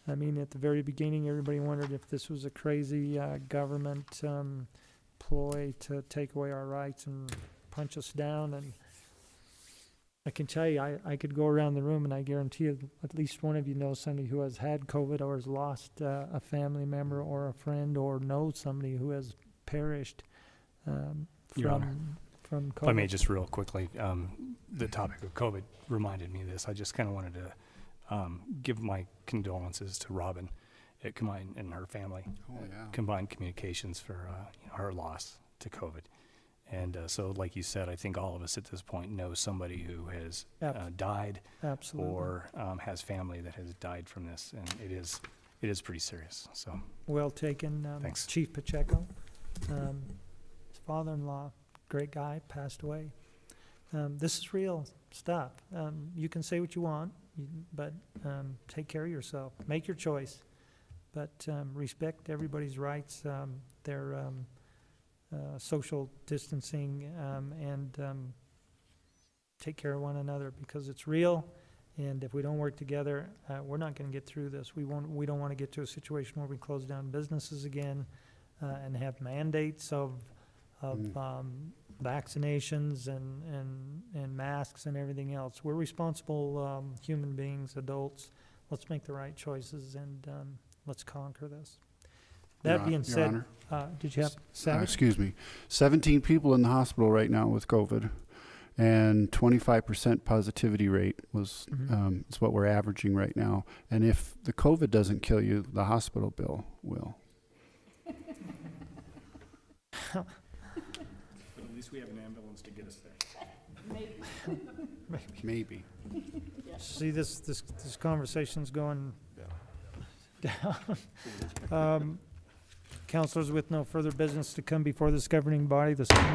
[SPEAKER 1] I mean, at the very beginning, everybody wondered if this was a crazy government ploy to take away our rights and punch us down. And I can tell you, I could go around the room and I guarantee you at least one of you knows somebody who has had COVID or has lost a family member or a friend, or knows somebody who has perished from COVID.
[SPEAKER 5] If I may just real quickly, the topic of COVID reminded me of this. I just kind of wanted to give my condolences to Robin at and her family. Combined Communications for her loss to COVID. And so, like you said, I think all of us at this point know somebody who has died
[SPEAKER 1] Absolutely.
[SPEAKER 5] or has family that has died from this, and it is pretty serious. So,
[SPEAKER 1] Well taken.
[SPEAKER 5] Thanks.
[SPEAKER 1] Chief Pacheco, his father-in-law, great guy, passed away. This is real stuff. You can say what you want, but take care of yourself. Make your choice, but respect everybody's rights, their social distancing, and take care of one another, because it's real. And if we don't work together, we're not going to get through this. We don't want to get to a situation where we close down businesses again and have mandates of vaccinations and masks and everything else. We're responsible human beings, adults. Let's make the right choices, and let's conquer this. That being said, did you have Savage?
[SPEAKER 3] Excuse me. 17 people in the hospital right now with COVID, and 25% positivity rate was is what we're averaging right now. And if the COVID doesn't kill you, the hospital bill will.
[SPEAKER 5] but at least we have an ambulance to get us there.
[SPEAKER 3] Maybe.
[SPEAKER 1] See, this conversation's going down. Councilors, with no further business to come before this governing body, this meeting